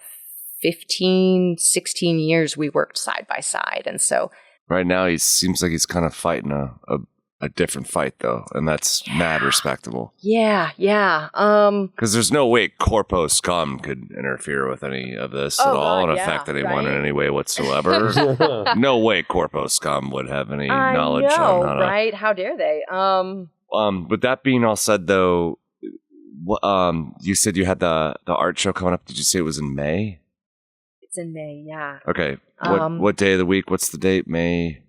15, 16 years we worked side by side. And so right now he seems like he's kind of fighting a different fight though, and that's mad respectable. Yeah. Because there's no way Corpo Scum could interfere with any of this at all and affect anyone in any way whatsoever. No way Corpo Scum would have any knowledge on how to... right? How dare they? With that being all said though, you said you had the art show coming up. Did you say it was in May? It's in May, yeah. Okay. What day of the week? What's the date? May?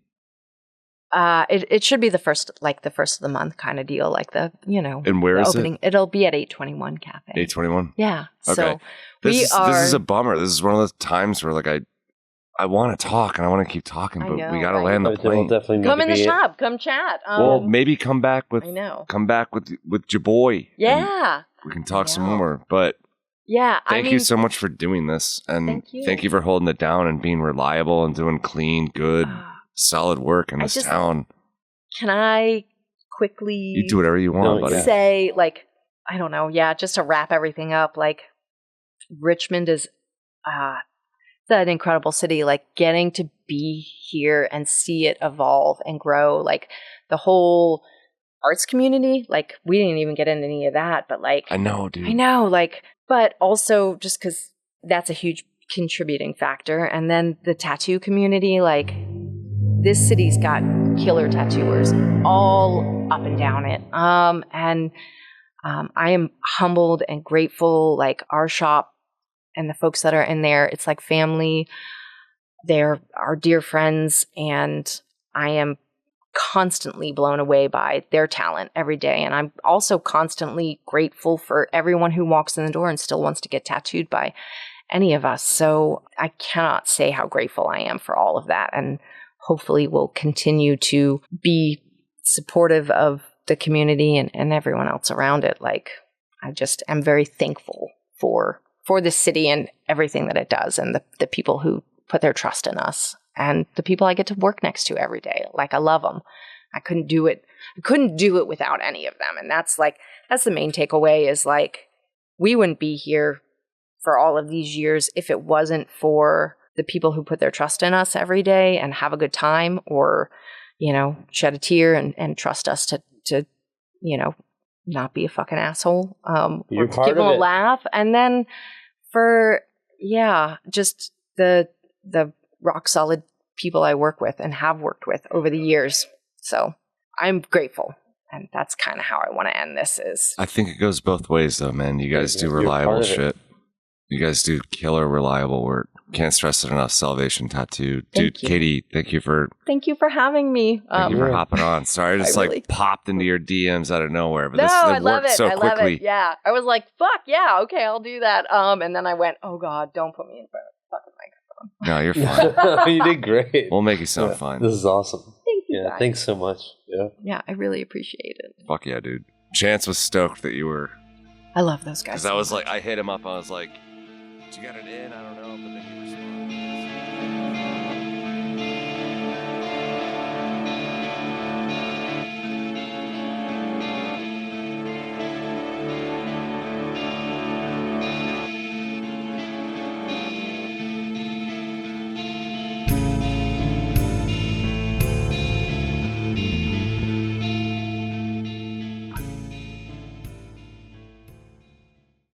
It should be the first of the month kind of deal, like the, And where is opening. It'll be at 821 Cafe. 821? Yeah. Okay. So this is a bummer. This is one of those times where like I want to talk and I want to keep talking, but we got to land the plane. Come in the shop, come chat. Well, maybe come back with your boy. Yeah. We can talk some more, but yeah, thank you so much for doing this, and thank you for holding it down and being reliable and doing clean, good, solid work in this town. Can I quickly... You do whatever you want, buddy. Say, like, I don't know, just to wrap everything up, like, Richmond is an incredible city. Like, getting to be here and see it evolve and grow, like, the whole arts community, like, we didn't even get into any of that, but like... I know, dude. I know, like... But also just because that's a huge contributing factor. And then the tattoo community, like, this city's got killer tattooers all up and down it. And I am humbled and grateful, like, our shop and the folks that are in there, it's like family. They're our dear friends, and I am constantly blown away by their talent every day. And I'm also constantly grateful for everyone who walks in the door and still wants to get tattooed by any of us. So I cannot say how grateful I am for all of that, and hopefully will continue to be supportive of the community and everyone else around it. Like, I just am very thankful for the city and everything that it does, and the people who put their trust in us, and the people I get to work next to every day. Like, I love them. I couldn't do it without any of them. And that's the main takeaway, is like, we wouldn't be here for all of these years if it wasn't for the people who put their trust in us every day and have a good time, or, shed a tear and trust us to not be a fucking asshole, or to give them a laugh. And then just the rock solid people I work with and have worked with over the years. So I'm grateful. And that's kind of how I want to end this. I think it goes both ways, though, man. You guys do reliable shit. You guys do killer, reliable work. Can't stress it enough. Salvation Tattoo. Dude, Katie, thank you for having me. Thank you for hopping on. Sorry, I just popped into your DMs out of nowhere. But I love it. So quickly. Love it. Yeah. I was like, fuck yeah, okay, I'll do that. And then I went, oh God, don't put me in front of the fucking microphone. No, you're fine. You did great. We'll make you sound fine. This is awesome. Thank you. Yeah, guys. Thanks so much. Yeah. Yeah, I really appreciate it. Fuck yeah, dude. Chance was stoked that you were. I love those guys. Because I was like, I hit him up. I was like, did you get it in? I don't know. But then he responded.